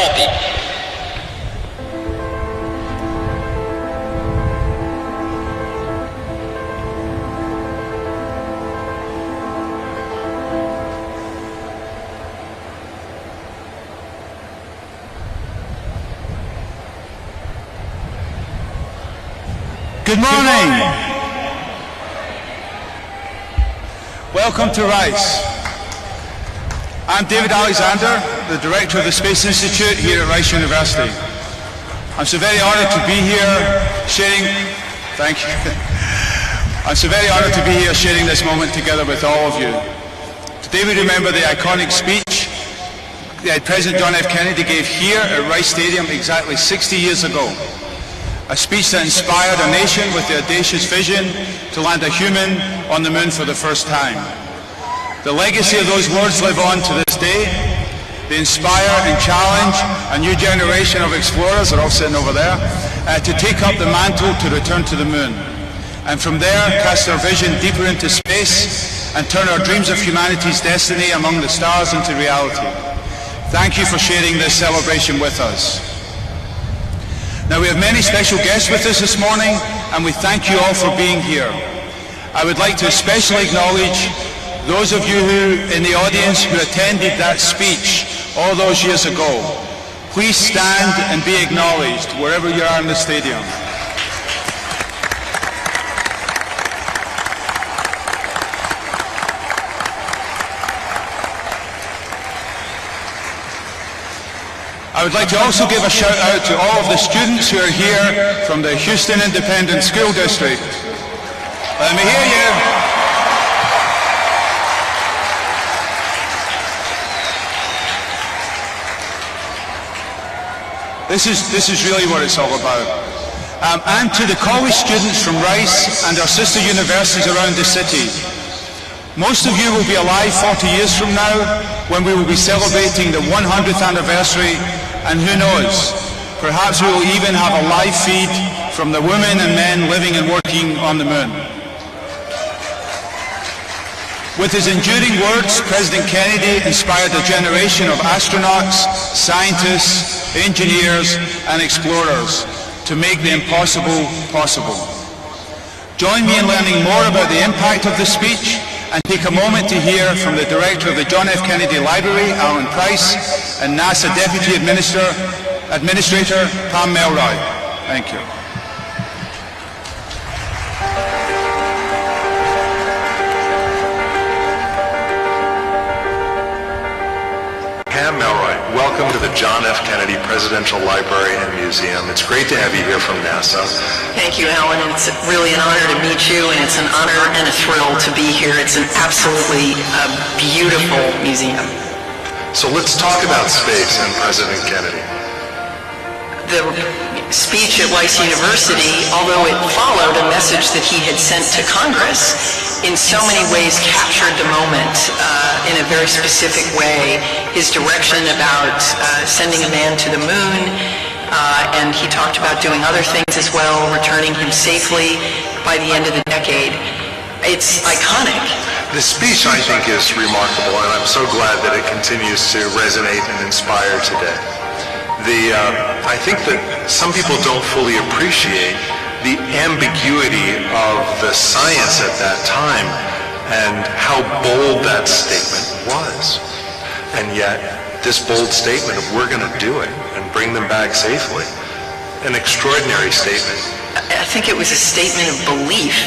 happy. Good morning. Welcome to Rice. I'm David Alexander, the Director of the Space Institute here at Rice University. I'm so very honored to be here sharing, thank you. I'm so very honored to be here sharing this moment together with all of you. Today we remember the iconic speech that President John F. Kennedy gave here at Rice Stadium exactly 60 years ago. A speech that inspired a nation with the audacious vision to land a human on the moon for the first time. The legacy of those words live on to this day. They inspire and challenge a new generation of explorers, they're all sitting over there, to take up the mantle to return to the moon. And from there, cast our vision deeper into space and turn our dreams of humanity's destiny among the stars into reality. Thank you for sharing this celebration with us. Now, we have many special guests with us this morning, and we thank you all for being here. I would like to especially acknowledge those of you in the audience who attended that speech all those years ago. Please stand and be acknowledged wherever you are in the stadium. I would like to also give a shout out to all of the students who are here from the Houston Independent School District. Let me hear you. This is really what it's all about. And to the college students from Rice and our sister universities around the city. Most of you will be alive 40 years from now when we will be celebrating the 100th anniversary, and who knows, perhaps we will even have a live feed from the women and men living and working on the moon. With his enduring words, President Kennedy inspired a generation of astronauts, scientists, engineers, and explorers to make the impossible possible. Join me in learning more about the impact of the speech and take a moment to hear from the Director of the John F. Kennedy Library, Alan Price, and NASA Deputy Administrator, Pam Melroy. Thank you. Pam Melroy, welcome to the John F. Kennedy Presidential Library and Museum. It's great to have you here from NASA. Thank you, Alan. It's really an honor to meet you, and it's an honor and a thrill to be here. It's an absolutely beautiful museum. So let's talk about space and President Kennedy. The speech at Rice University, although it followed a message that he had sent to Congress, in so many ways captured the moment in a very specific way. His direction about sending a man to the moon, and he talked about doing other things as well, returning him safely by the end of the decade. It's iconic. The speech, I think, is remarkable, and I'm so glad that it continues to resonate and inspire today. I think that some people don't fully appreciate the ambiguity of the science at that time and how bold that statement was. And yet, this bold statement of we're going to do it and bring them back safely, an extraordinary statement. I think it was a statement of belief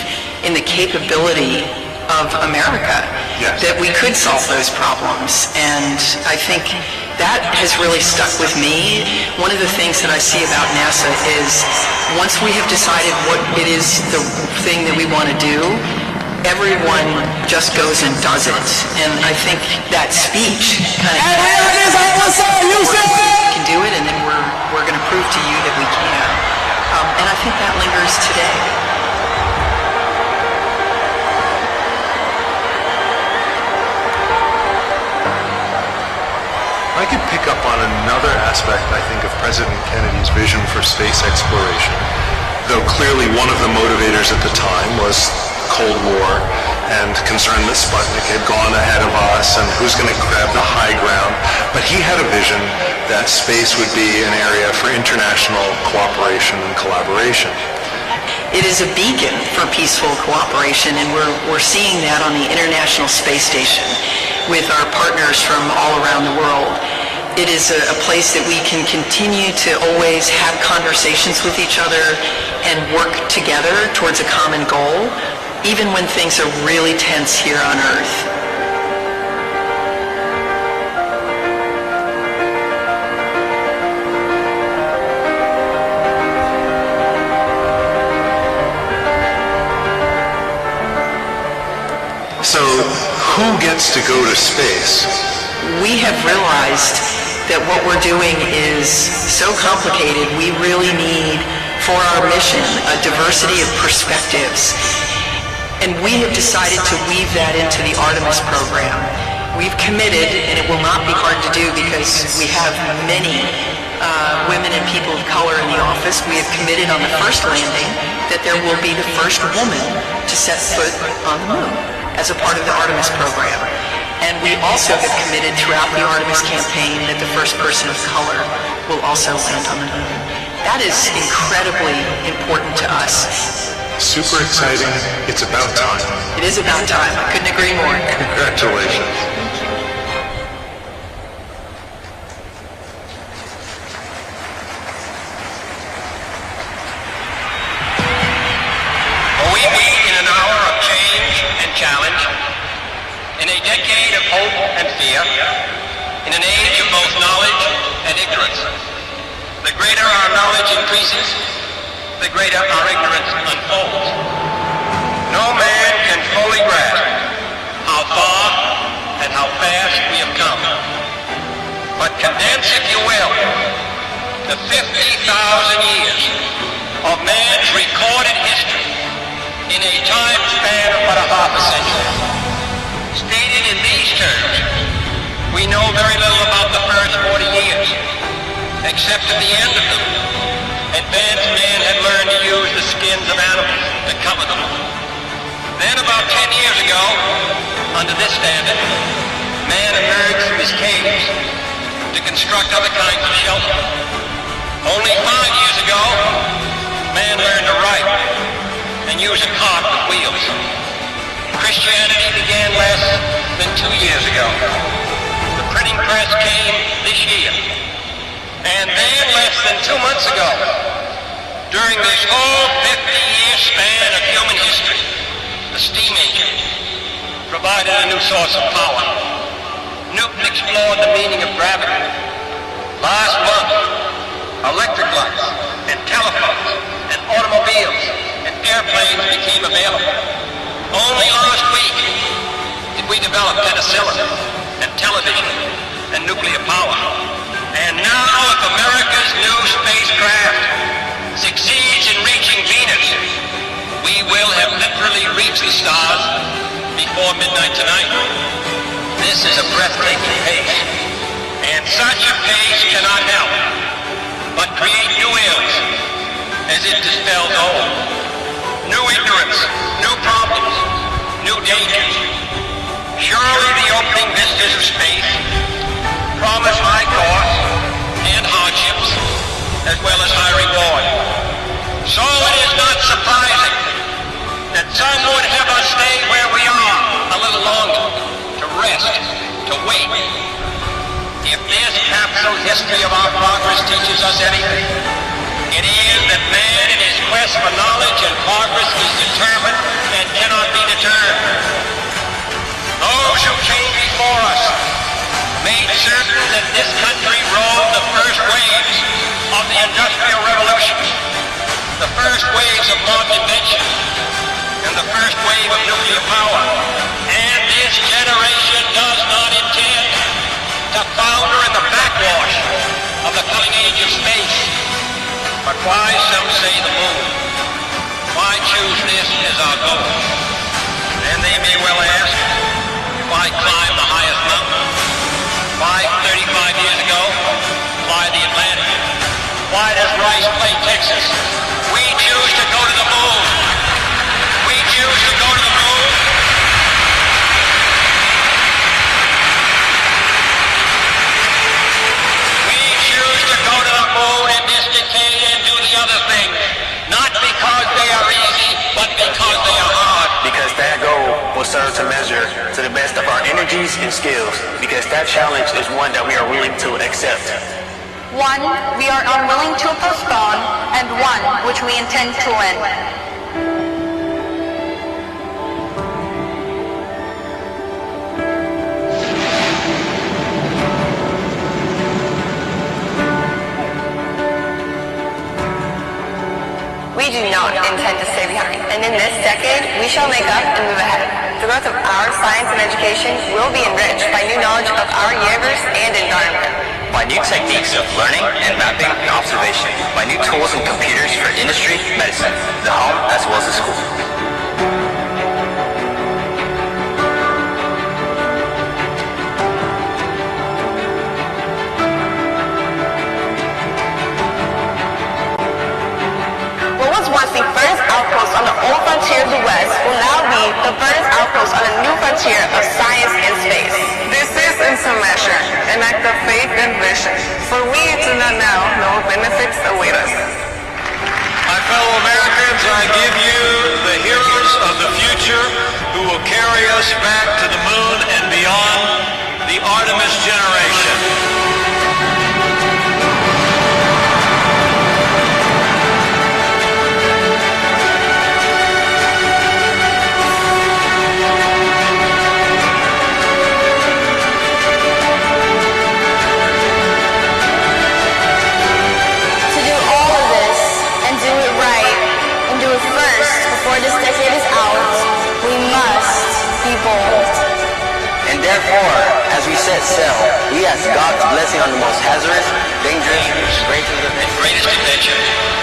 in the capability of America, yes, that we could solve those problems. And I think that has really stuck with me. One of the things that I see about NASA is once we have decided what it is, the thing that we want to do, everyone just goes and does it. And I think that speech kind of can do it, and then we're going to prove to you that we can. And I think that lingers today. I could pick up on another aspect, I think, of President Kennedy's vision for space exploration, though clearly one of the motivators at the time was Cold War and concern that Sputnik had gone ahead of us and who's going to grab the high ground. But he had a vision that space would be an area for international cooperation and collaboration. It is a beacon for peaceful cooperation, and we're seeing that on the International Space Station with our partners from all around the world. It is a place that we can continue to always have conversations with each other and work together towards a common goal, even when things are really tense here on Earth. So, who gets to go to space? We have realized that what we're doing is so complicated, we really need, for our mission, a diversity of perspectives. And we have decided to weave that into the Artemis program. We've committed, and it will not be hard to do because we have many women and people of color in the office. We have committed on the first landing that there will be the first woman to set foot on the moon as a part of the Artemis program. And we also have committed throughout the Artemis campaign that the first person of color will also land on the moon. That is incredibly important to us. Super exciting. It's about time. It is about time. I couldn't agree more. Congratulations. We meet in an hour of change and challenge, in a decade of hope and fear, in an age of both knowledge and ignorance. The greater our knowledge increases, the greater our ignorance unfolds. No man can fully grasp how far and how fast we have come. But condense, if you will, the 50,000 years of man's recorded history in a time span of but a half a century. Stated in these terms, we know very little about the first 40 years, except at the end of them, advanced man had learned to use the skins of animals to cover them. Then about 10 years ago, under this standard, man emerged from his caves to construct other kinds of shelter. Only 5 years ago, man learned to write and use a cart with wheels. Christianity began less than 2 years ago. The printing press came this year. And then less than 2 months ago, during this whole 50-year span of human history, the steam engine provided a new source of power. Newton explored the meaning of gravity. Last month, electric lights and telephones and automobiles and airplanes became available. Only last week did we develop penicillin and television and nuclear power. And now if America's new spacecraft succeeds in reaching Venus, we will have literally reached the stars before midnight tonight. This is a breathtaking pace, and such a pace cannot help but create new ills as it dispels old. New ignorance, new problems, new dangers. Surely the opening vistas of space promise high costs and hardships, as well as high reward. So it is not surprising that some would have us stay where we are a little longer, to rest, to wait. If this capsule history of our progress teaches us anything, it is that man in his quest for knowledge and progress is determined and cannot be deterred. Those who came before us made certain that this country rode the first waves of the Industrial Revolution, the first waves of modern invention, and the first wave of nuclear power. And this generation does not intend to founder in the backwash of the coming age of space. But why, some say, the moon? Why choose this as our goal? And they may well ask, why climb the highest mountain? Why, 35 years ago, fly the Atlantic? Why does Rice play Texas? We choose to go to the moon. We choose to go to the moon. will serve to measure to the best of our energies and skills, because that challenge is one that we are willing to accept. One we are unwilling to postpone, and one which we intend to win. We do not intend to stay behind, and in this decade, we shall make up and move ahead. The growth of our science and education will be enriched by new knowledge of our universe and environment. By new techniques of learning and mapping and observation. By new tools and computers for industry, medicine, the home as well as the school. The first outpost on the old frontier of the West will now be the first outpost on a new frontier of science and space. This is, in some measure, an act of faith and vision, for we do not now know benefits await us. My fellow Americans, I give you the heroes of the future who will carry us back to the moon and beyond, the Artemis generation. Before this decade is out, we must be bold. And therefore, as we set sail, we ask God's blessing on the most hazardous, dangerous, and greatest invention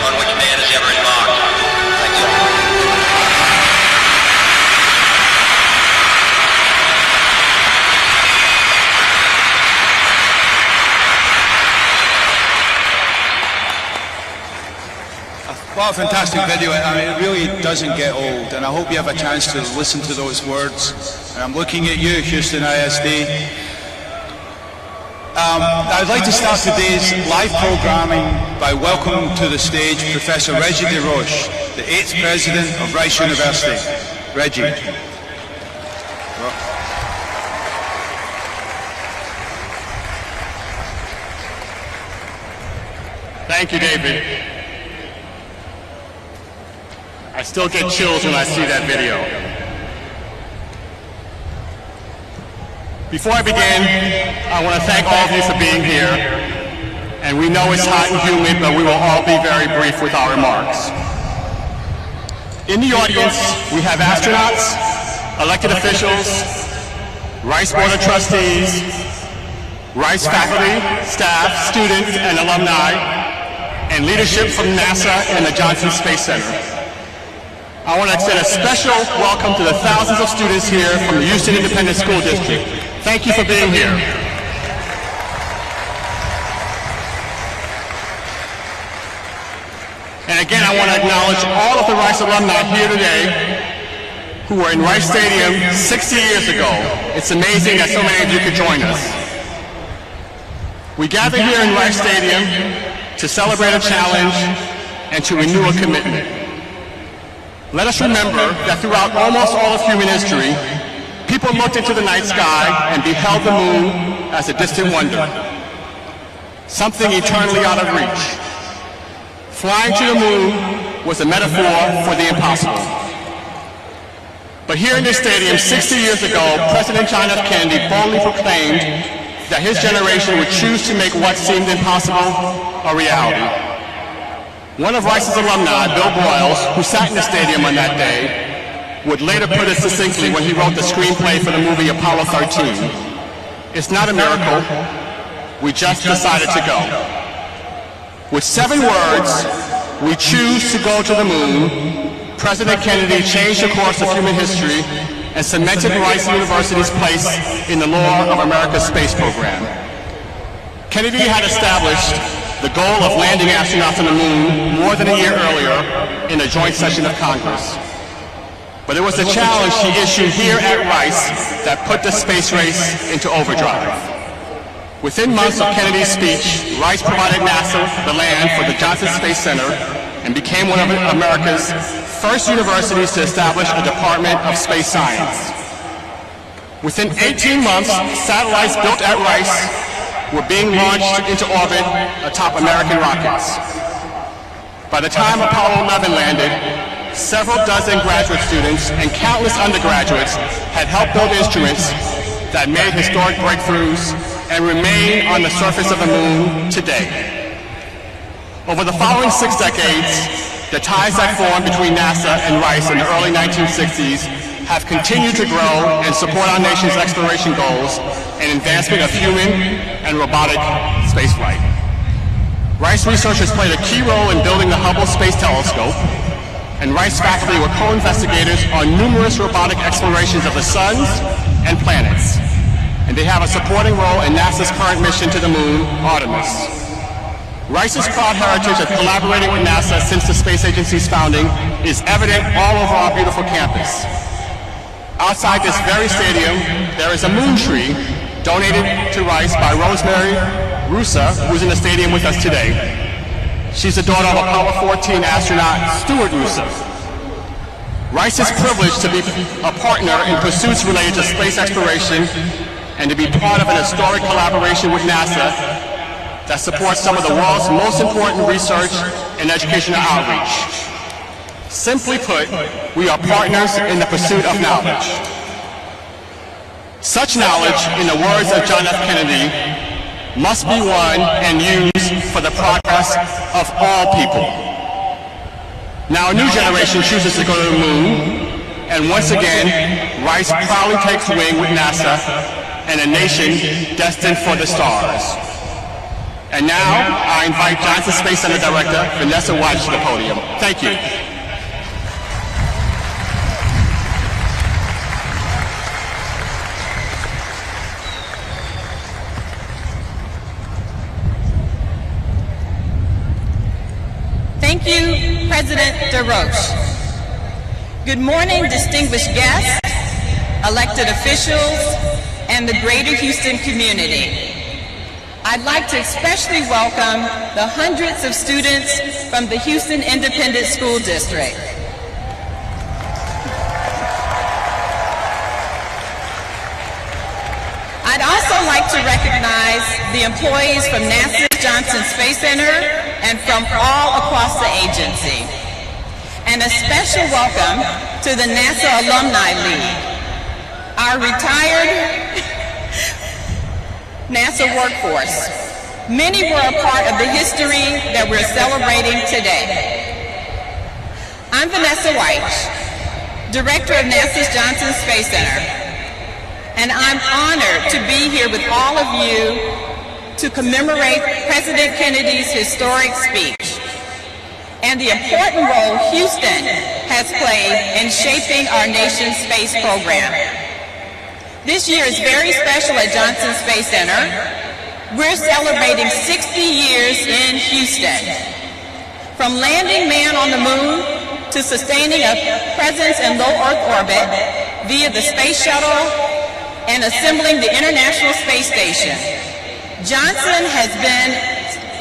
on which man has ever embarked. Thank you. What a fantastic video. I mean, it really doesn't get old, and I hope you have a chance to listen to those words. And I'm looking at you, Houston ISD. I'd like to start today's live programming by welcoming to the stage Professor Reggie DeRoche, the 8th President of Rice University. Reggie. Thank you, David. I still get chills when I see that video. Before I begin, I want to thank all of you for being here. And we know it's hot and humid, but we will all be very brief with our remarks. In the audience, we have astronauts, elected officials, Rice Board of Trustees, Rice faculty, staff, students, and alumni, and leadership from NASA and the Johnson Space Center. I want to extend a special welcome to the thousands of students here from the Houston Independent School District. Thank you for being here. And again, I want to acknowledge all of the Rice alumni here today who were in Rice Stadium 60 years ago. It's amazing that so many of you could join us. We gather here in Rice Stadium to celebrate a challenge and to renew a commitment. Let us remember that throughout almost all of human history, people looked into the night sky and beheld the moon as a distant wonder, something eternally out of reach. Flying to the moon was a metaphor for the impossible. But here in this stadium, 60 years ago, President John F. Kennedy boldly proclaimed that his generation would choose to make what seemed impossible a reality. One of Rice's alumni, Bill Broyles, who sat in the stadium on that day, would later put it succinctly when he wrote the screenplay for the movie Apollo 13. It's not a miracle, we just decided to go. With 7 words, we choose to go to the moon, President Kennedy changed the course of human history and cemented Rice University's place in the lore of America's space program. Kennedy had established the goal of landing astronauts on the moon more than a year earlier in a joint session of Congress. But it was the challenge he issued here at Rice that put the space race into overdrive. Within months of Kennedy's speech, Rice provided NASA the land for the Johnson Space Center and became one of America's first universities to establish a Department of Space Science. Within 18 months, satellites built at Rice were being launched into orbit atop American rockets. By the time Apollo 11 landed, several dozen graduate students and countless undergraduates had helped build instruments that made historic breakthroughs and remain on the surface of the moon today. Over the following 6 decades, the ties that formed between NASA and Rice in the early 1960s have continued to grow and support our nation's exploration goals and advancement of human and robotic spaceflight. Rice researchers played a key role in building the Hubble Space Telescope, and Rice faculty were co-investigators on numerous robotic explorations of the suns and planets, and they have a supporting role in NASA's current mission to the moon, Artemis. Rice's proud heritage of collaborating with NASA since the space agency's founding is evident all over our beautiful campus. Outside this very stadium, there is a moon tree donated to Rice by Rosemary Russa, who's in the stadium with us today. She's the daughter of Apollo 14 astronaut Stuart Russa. Rice is privileged to be a partner in pursuits related to space exploration and to be part of an historic collaboration with NASA that supports some of the world's most important research and educational outreach. Simply put, we are partners in the pursuit of knowledge. Such knowledge, in the words of John F. Kennedy, must be won and used for the progress of all people. Now a new generation chooses to go to the moon, and once again, Rice proudly takes wing with NASA and a nation destined for the stars. And now, I invite Johnson Space Center Director Vanessa White to the podium. Thank you. Thank you, President DeRoche. Good morning, distinguished guests, elected officials, and the greater Houston community. I'd like to especially welcome the hundreds of students from the Houston Independent School District. I'd also like to recognize the employees from NASA's Johnson Space Center and from all across the agency. And a special welcome to the NASA Alumni League, our retired NASA workforce. Many were a part of the history that we're celebrating today. I'm Vanessa White, Director of NASA's Johnson Space Center, and I'm honored to be here with all of you to commemorate President Kennedy's historic speech and the important role Houston has played in shaping our nation's space program. This year is very special at Johnson Space Center. We're celebrating 60 years in Houston. From landing man on the moon to sustaining a presence in low Earth orbit via the space shuttle and assembling the International Space Station, Johnson has been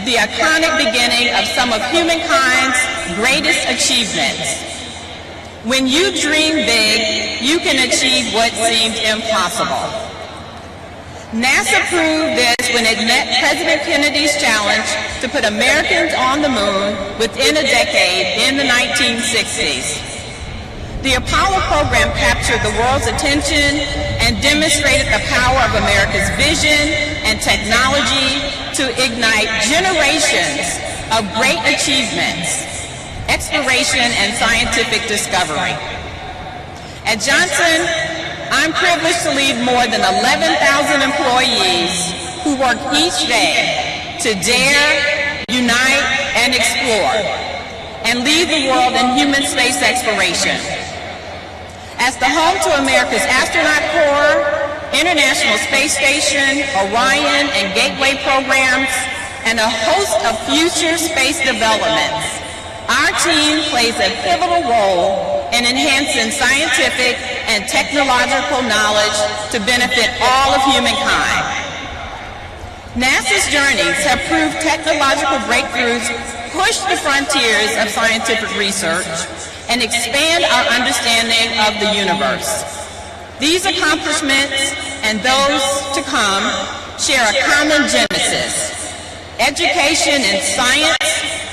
the iconic beginning of some of humankind's greatest achievements. When you dream big, you can achieve what seemed impossible. NASA proved this when it met President Kennedy's challenge to put Americans on the moon within a decade in the 1960s. The Apollo program captured the world's attention and demonstrated the power of America's vision and technology to ignite generations of great achievements, exploration, and scientific discovery. At Johnson, I'm privileged to lead more than 11,000 employees who work each day to dare, unite, and explore, and lead the world in human space exploration. As the home to America's Astronaut Corps, International Space Station, Orion, and Gateway programs, and a host of future space developments, our team plays a pivotal role in enhancing scientific and technological knowledge to benefit all of humankind. NASA's journeys have proved technological breakthroughs push the frontiers of scientific research and expand our understanding of the universe. These accomplishments and those to come share a common genesis: education in science,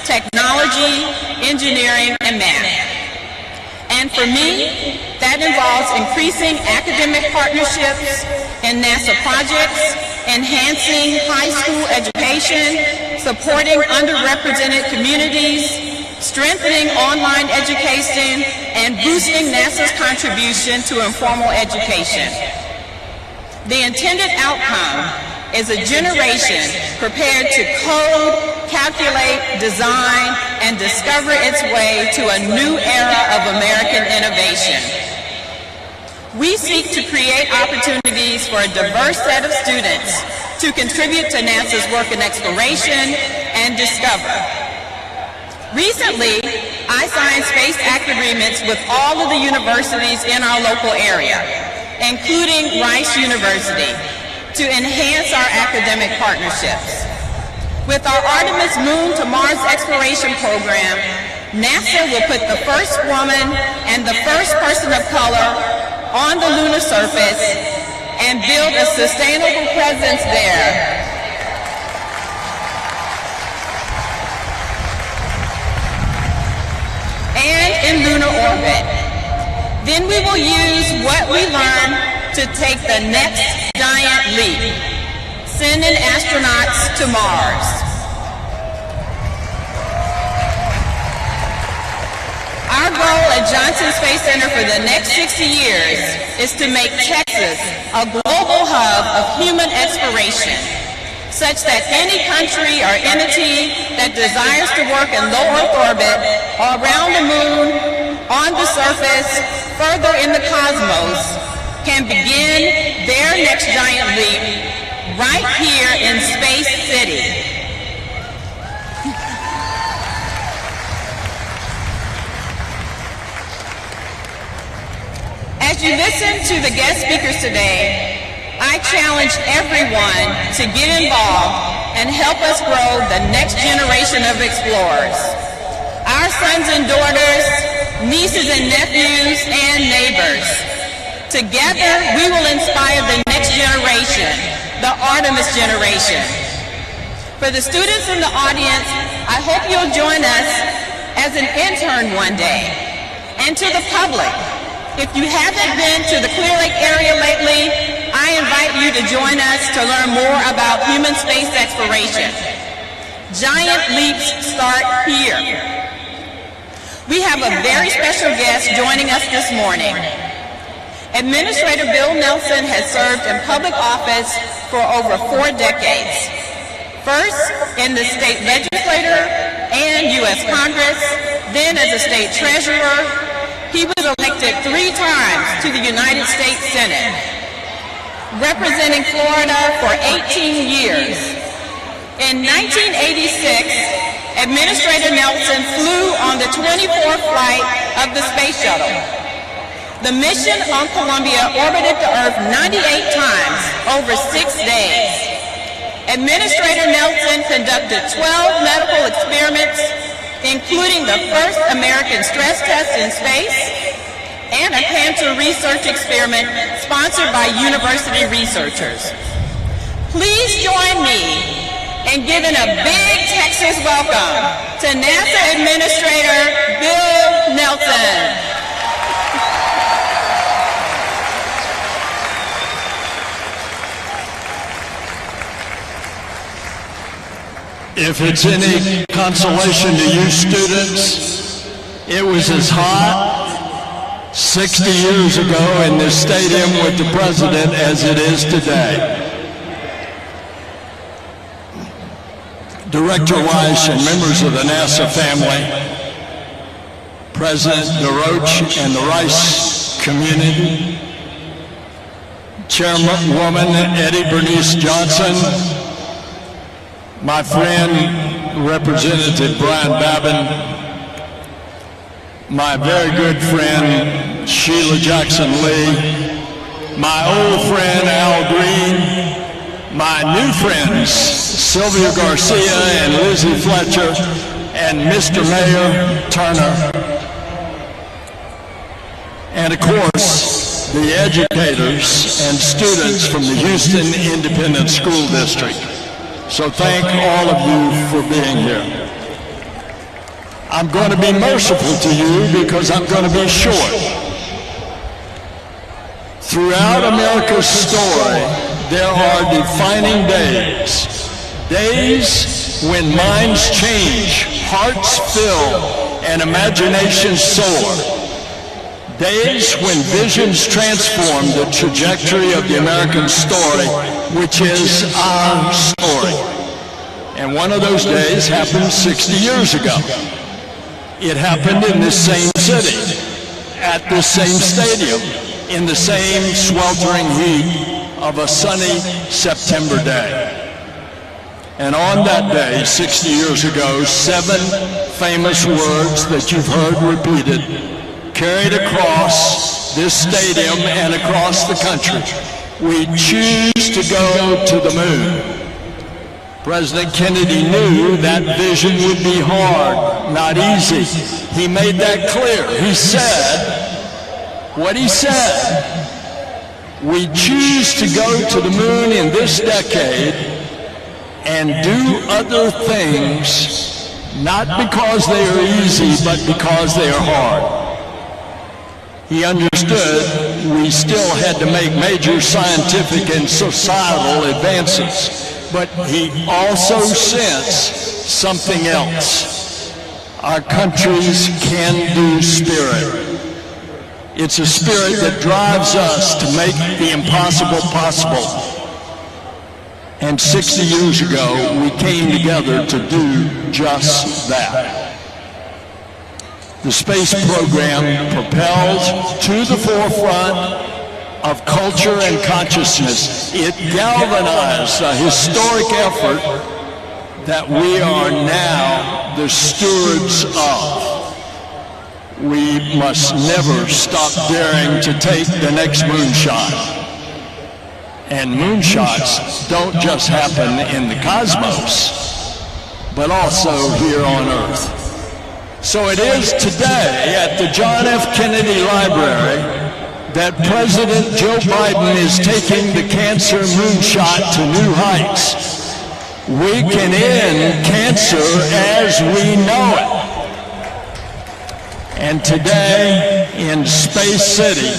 technology, engineering, and math. And for me, that involves increasing academic partnerships in NASA projects, enhancing high school education, supporting underrepresented communities, strengthening online education, and boosting NASA's contribution to informal education. The intended outcome is a generation prepared to code, calculate, design, and discover its way to a new era of American innovation. We seek to create opportunities for a diverse set of students to contribute to NASA's work in exploration and discover. Recently, I signed Space Act agreements with all of the universities in our local area, including Rice University, to enhance our academic partnerships. With our Artemis Moon to Mars exploration program, NASA will put the first woman and the first person of color on the lunar surface and build a sustainable presence there. And in lunar orbit. Then we will use what we learn to take the next giant leap, sending astronauts to Mars. Our goal at Johnson Space Center for the next 60 years is to make Texas a global hub of human exploration, such that any country or entity that desires to work in low Earth orbit or around the moon, on the surface, further in the cosmos, can begin their next giant leap right here in Space City. As you listen to the guest speakers today, I challenge everyone to get involved and help us grow the next generation of explorers. Our sons and daughters, nieces and nephews, and neighbors. Together, we will inspire the next generation, the Artemis generation. For the students in the audience, I hope you'll join us as an intern one day. And to the public, if you haven't been to the Clear Lake area lately, I invite you to join us to learn more about human space exploration. Giant leaps start here. We have a very special guest joining us this morning. Administrator Bill Nelson has served in public office for over 4 decades. First in the state legislature and U.S. Congress, then as a state treasurer. He was elected 3 times to the United States Senate, representing Florida for 18 years. In 1986, Administrator Nelson flew on the 24th flight of the space shuttle. The mission on Columbia orbited the Earth 98 times over 6 days. Administrator Nelson conducted 12 medical experiments, including the first American stress test in space and a cancer research experiment sponsored by university researchers. Please join me in giving a big Texas welcome to NASA Administrator Bill Nelson. If it's any consolation to you students, it was as hot 60 years ago in this stadium with the president as it is today. Director Weiss and members of the NASA family, President DeRoche and the Rice community, Chairwoman Eddie Bernice Johnson, my friend, Representative Brian Babin, my very good friend, Sheila Jackson-Lee, my old friend, Al Green, my new friends, Sylvia Garcia and Lizzie Fletcher, and Mr. Mayor Turner. And of course, the educators and students from the Houston Independent School District. So thank all of you for being here. I'm going to be merciful to you because I'm going to be short. Throughout America's story, there are defining days. Days when minds change, hearts fill, and imaginations soar. Days when visions transform the trajectory of the American story, which is our story. And one of those days happened 60 years ago. It happened in this same city, at this same stadium, in the same sweltering heat of a sunny September day. And on that day, 60 years ago, 7 famous words that you've heard repeated carried across this stadium and across the country. We choose to go to the moon. President Kennedy knew that vision would be hard, not easy. He made that clear. He said what he said. We choose to go to the moon in this decade and do other things, not because they are easy, but because they are hard. He understood we still had to make major scientific and societal advances, but he also sensed something else. Our country's can-do spirit. It's a spirit that drives us to make the impossible possible. And 60 years ago, we came together to do just that. The space program propelled to the forefront of culture and consciousness. It galvanized a historic effort that we are now the stewards of. We must never stop daring to take the next moonshot. And moonshots don't just happen in the cosmos, but also here on Earth. So it is today at the John F. Kennedy Library that President Joe Biden is taking the cancer moonshot to new heights. We can end cancer as we know it. And today in Space City,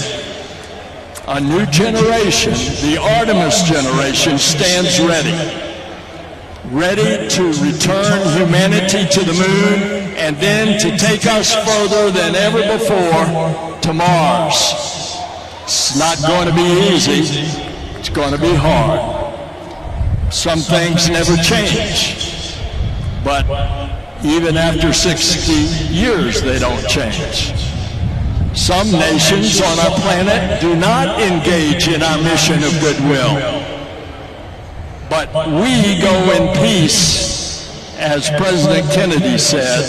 a new generation, the Artemis generation, stands ready to return humanity to the moon and then to take us further than ever before to Mars. It's not going to be easy. It's going to be hard. Some things never change, but even after 60 years, they don't change. Some nations on our planet do not engage in our mission of goodwill. But we go in peace, as President Kennedy said.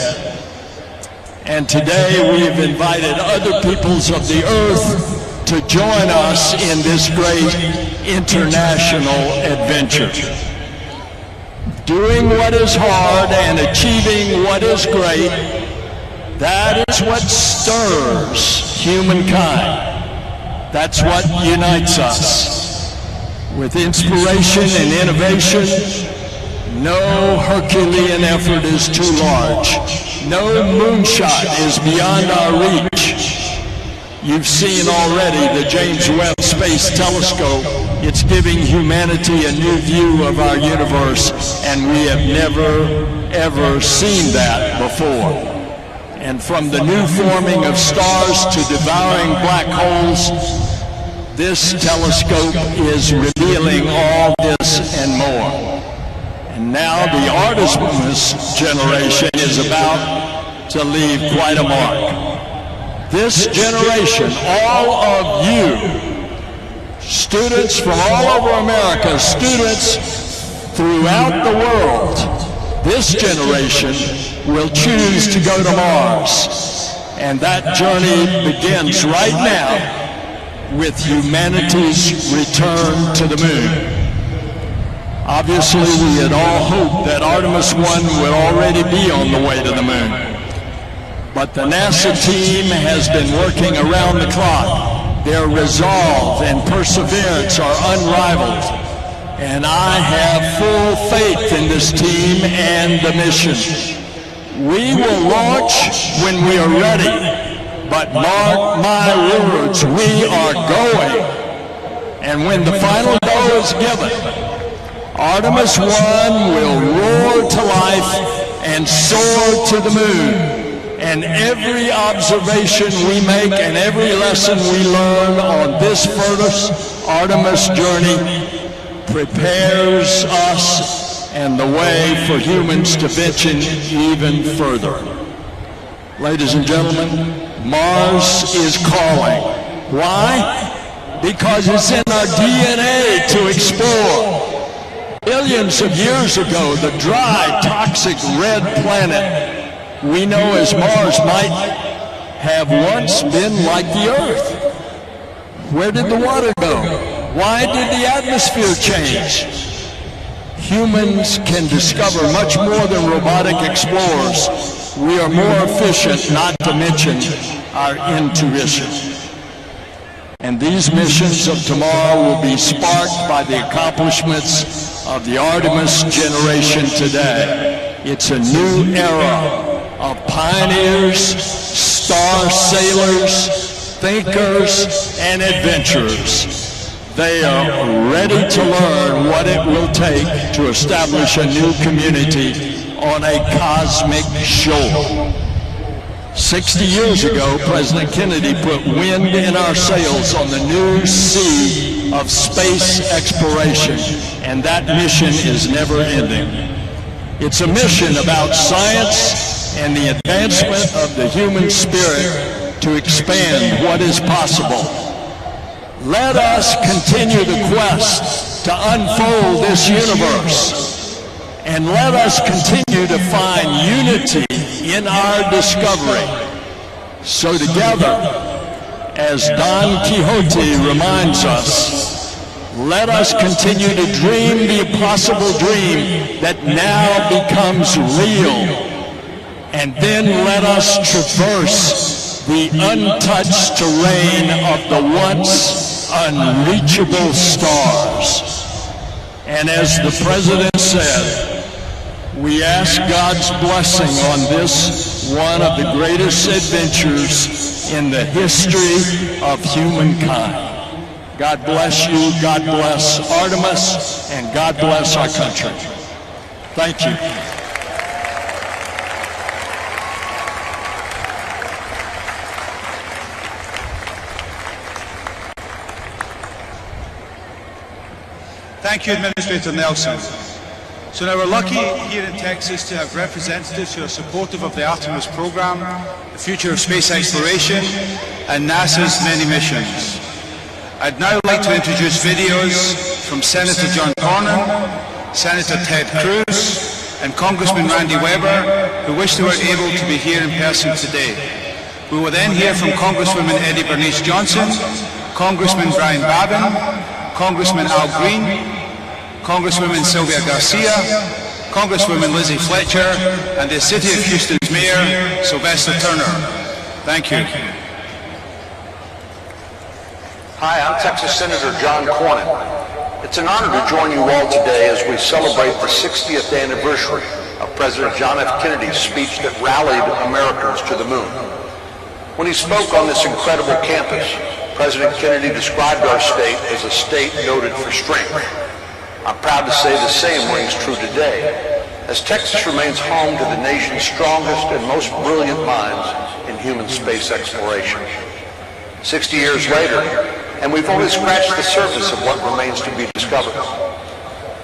And today we have invited other peoples of the earth to join us in this great international adventure. Doing what is hard and achieving what is great, that is what stirs humankind. That's what unites us. With inspiration and innovation, no Herculean effort is too large. No moonshot is beyond our reach. You've seen already the James Webb Space Telescope. It's giving humanity a new view of our universe, and we have never, ever seen that before. And from the new forming of stars to devouring black holes, this telescope is revealing all this and more. And now the Artemis generation is about to leave quite a mark. This generation, all of you, students from all over America, students throughout the world, this generation will choose to go to Mars. And that journey begins right now with humanity's return to the moon. Obviously, we had all hoped that Artemis 1 would already be on the way to the moon. But the NASA team has been working around the clock. Their resolve and perseverance are unrivaled, and I have full faith in this team and the mission. We will launch when we are ready, but mark my words, we are going. And when the final go is given, Artemis I will roar to life and soar to the moon. And every observation we make and every lesson we learn on this first Artemis journey prepares us and the way for humans to venture even further. Ladies and gentlemen, Mars is calling. Why? Because it's in our DNA to explore. Billions of years ago, the dry, toxic red planet we know as Mars might have once been like the Earth. Where did the water go? Why did the atmosphere change? Humans can discover much more than robotic explorers. We are more efficient, not to mention our intuition. And these missions of tomorrow will be sparked by the accomplishments of the Artemis generation today. It's a new era of pioneers, star sailors, thinkers, and adventurers. They are ready to learn what it will take to establish a new community on a cosmic shore. 60 years ago, President Kennedy put wind in our sails on the new sea of space exploration, and that mission is never ending. It's a mission about science and the advancement of the human spirit to expand what is possible. Let us continue the quest to unfold this universe, and let us continue to find unity in our discovery. So together, as Don Quixote reminds us, let us continue to dream the impossible dream that now becomes real. And then let us traverse the untouched terrain of the once unreachable stars. And as the President said, we ask God's blessing on this, one of the greatest adventures in the history of humankind. God bless you, God bless Artemis, and God bless our country. Thank you. Thank you, Administrator Nelson. So now we're lucky here in Texas to have representatives who are supportive of the Artemis program, the future of space exploration, and NASA's many missions. I'd now like to introduce videos from Senator John Cornyn, Senator Ted Cruz, and Congressman Randy Weber, who wish they were able to be here in person today. We will then hear from Congresswoman Eddie Bernice Johnson, Congressman Brian Babin, Congressman Al Green, Congresswoman Sylvia Garcia, Congresswoman Lizzie Fletcher, and the City of Houston's Mayor, Sylvester Turner. Thank you. Hi, I'm Texas Senator John Cornyn. It's an honor to join you all today as we celebrate the 60th anniversary of President John F. Kennedy's speech that rallied Americans to the moon. When he spoke on this incredible campus, President Kennedy described our state as a state noted for strength. I'm proud to say the same rings true today, as Texas remains home to the nation's strongest and most brilliant minds in human space exploration. 60 years later, and we've only scratched the surface of what remains to be discovered.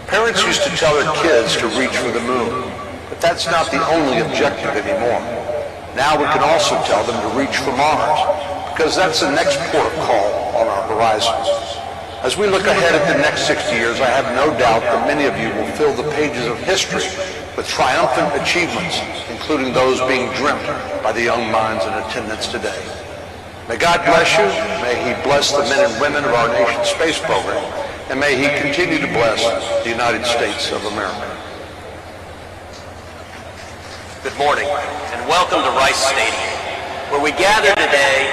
Parents used to tell their kids to reach for the moon, but that's not the only objective anymore. Now we can also tell them to reach for Mars, because that's the next port of call on our horizon. As we look ahead at the next 60 years, I have no doubt that many of you will fill the pages of history with triumphant achievements, including those being dreamt by the young minds in attendance today. May God bless you, may He bless the men and women of our nation's space program, and may He continue to bless the United States of America. Good morning, and welcome to Rice Stadium, where we gather today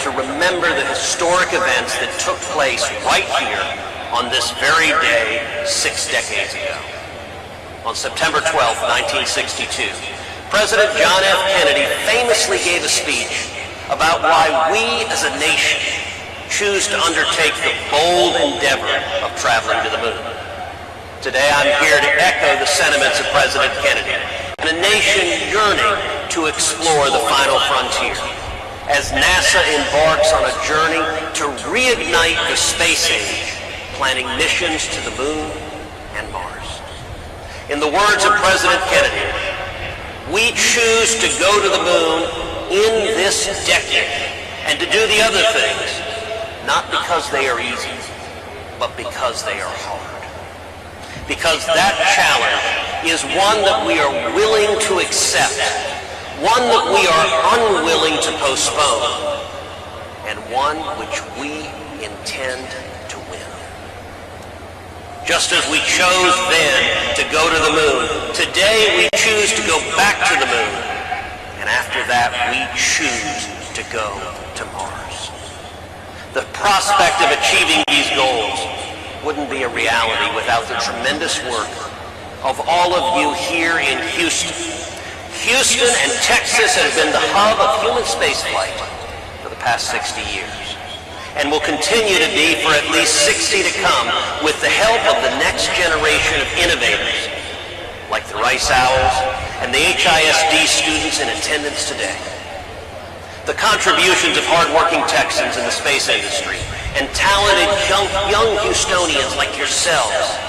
to remember the historic events that took place right here on this very day 6 decades ago. On September 12, 1962, President John F. Kennedy famously gave a speech about why we as a nation choose to undertake the bold endeavor of traveling to the moon. Today I'm here to echo the sentiments of President Kennedy and a nation yearning to explore the final frontier as NASA embarks on a journey to reignite the space age, planning missions to the moon and Mars. In the words of President Kennedy, we choose to go to the moon in this decade and to do the other things, not because they are easy, but because they are hard. Because that challenge is one that we are willing to accept, one that we are unwilling to postpone, and one which we intend to win. Just as we chose then to go to the moon, today we choose to go back to the moon, and after that we choose to go to Mars. The prospect of achieving these goals wouldn't be a reality without the tremendous work of all of you here in Houston. Houston and Texas has been the hub of human spaceflight for the past 60 years, and will continue to be for at least 60 to come with the help of the next generation of innovators, like the Rice Owls and the HISD students in attendance today. The contributions of hardworking Texans in the space industry and talented young Houstonians like yourselves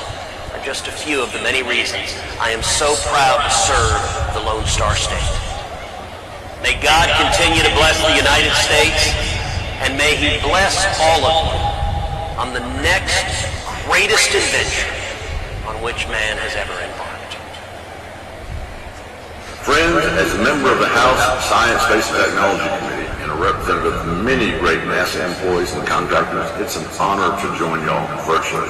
are just a few of the many reasons I am so proud to serve the Lone Star State. May God continue to bless the United States, and may He bless all of you on the next greatest adventure on which man has ever embarked. Friends, as a member of the House Science, Space, and Technology Committee and a representative of many great NASA employees and contractors, it's an honor to join y'all virtually.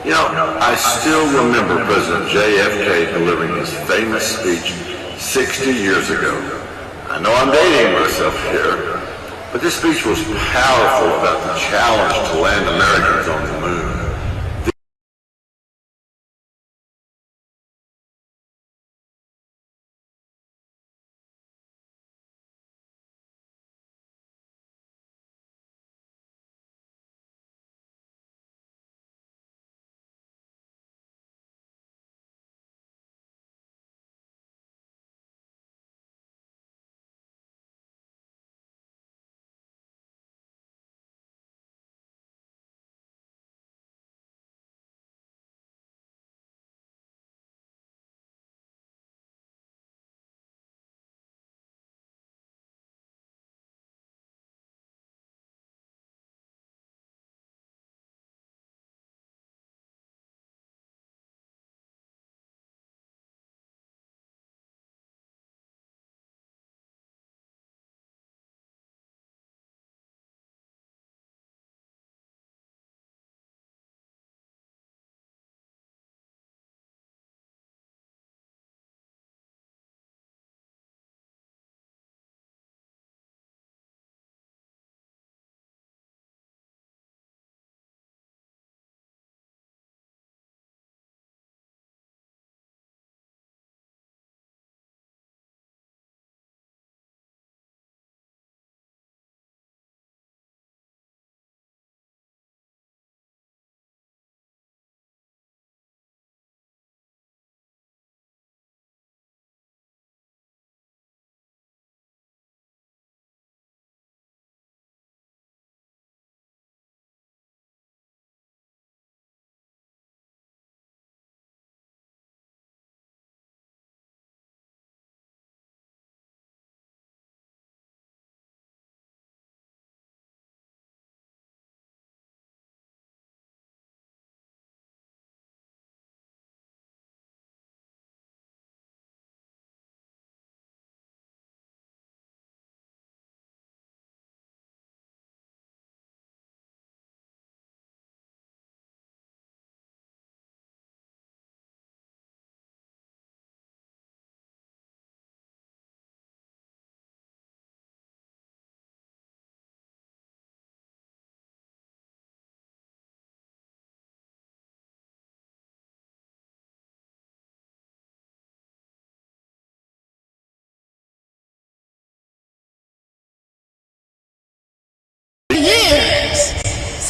You know, I still remember President JFK delivering his famous speech 60 years ago. I know I'm dating myself here, but this speech was powerful about the challenge to land Americans on the moon.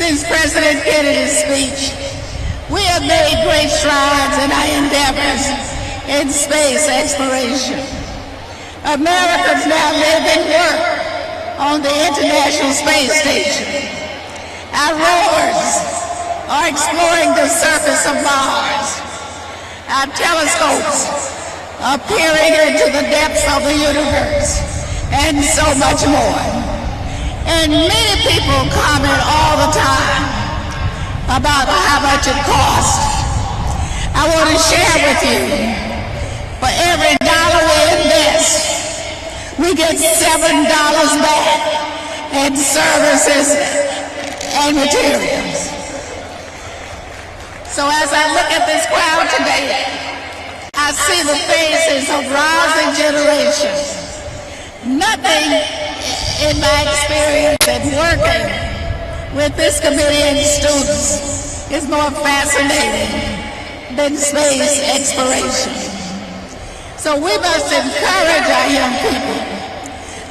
Since President Kennedy's speech, we have made great strides in our endeavors in space exploration. Americans now live and work on the International Space Station. Our rovers are exploring the surface of Mars. Our telescopes are peering into the depths of the universe, and so much more. And many people comment all the time about how much it costs. I want to share with you, for every dollar we invest, we get $7 back in services and materials. So as I look at this crowd today, I see the faces of rising generations. Nothing in my experience in working with this committee and students is more fascinating than space exploration. So we must encourage our young people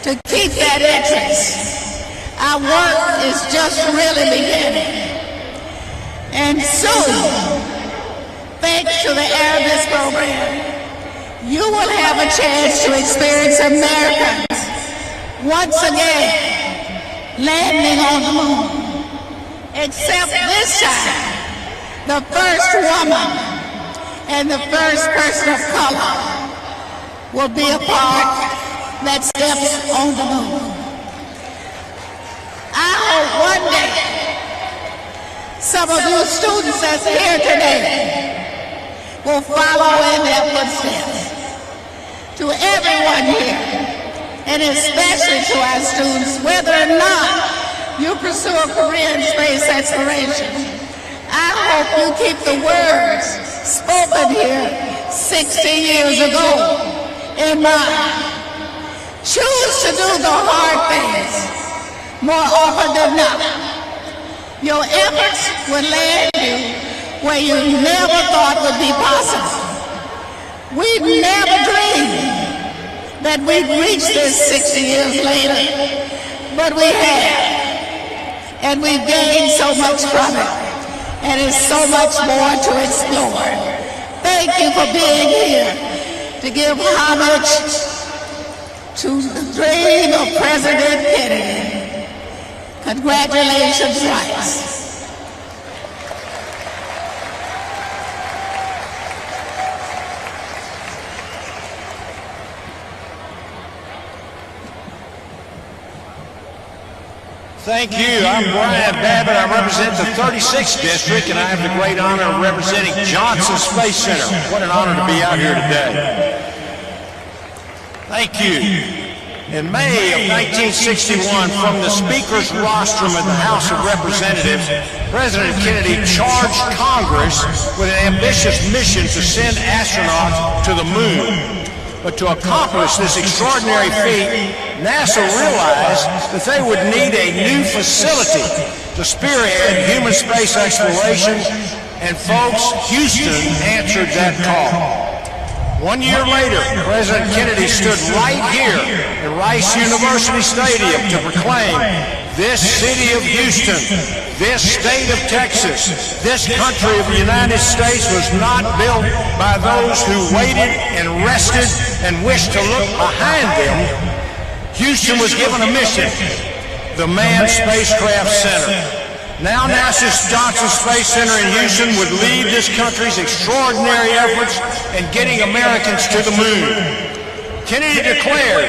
to keep that interest. Our work is just really beginning. And soon, thanks to the Arabis program, you will have a chance to experience Americans once again landing on the moon. Except this time, the first woman and the first person of color will be a part that steps on the moon. I hope one day some of you students that's here today will follow in their footsteps. To everyone here, and especially to our students, whether or not you pursue a career in space exploration, I hope you keep the words spoken here 60 years ago in mind. Choose to do the hard things more often than not. Your efforts will land you where you never thought would be possible. We never dreamed that we'd reach this 60 years later, but we have. And we've gained so much from it, and there's so much more to explore. Thank you for being here to give homage to the dream of President Kennedy. Congratulations, Rice. Thank you. I'm Brian Babbitt. I represent the 36th District, and I have the great honor of representing Johnson Space Center. What an honor to be out here today. Thank you. In May of 1961, from the Speaker's rostrum in the House of Representatives, President Kennedy charged Congress with an ambitious mission to send astronauts to the moon. But to accomplish this extraordinary feat, NASA realized that they would need a new facility to spearhead human space exploration, and folks, Houston answered that call. 1 year later, President Kennedy stood right here at Rice University Stadium to proclaim, this city of Houston, this state of Texas, this country of the United States was not built by those who waited and rested and wished to look behind them. Houston was given a mission, the Manned Spacecraft Center. Now NASA's Johnson Space Center in Houston would lead this country's extraordinary efforts in getting Americans to the moon. Kennedy declared,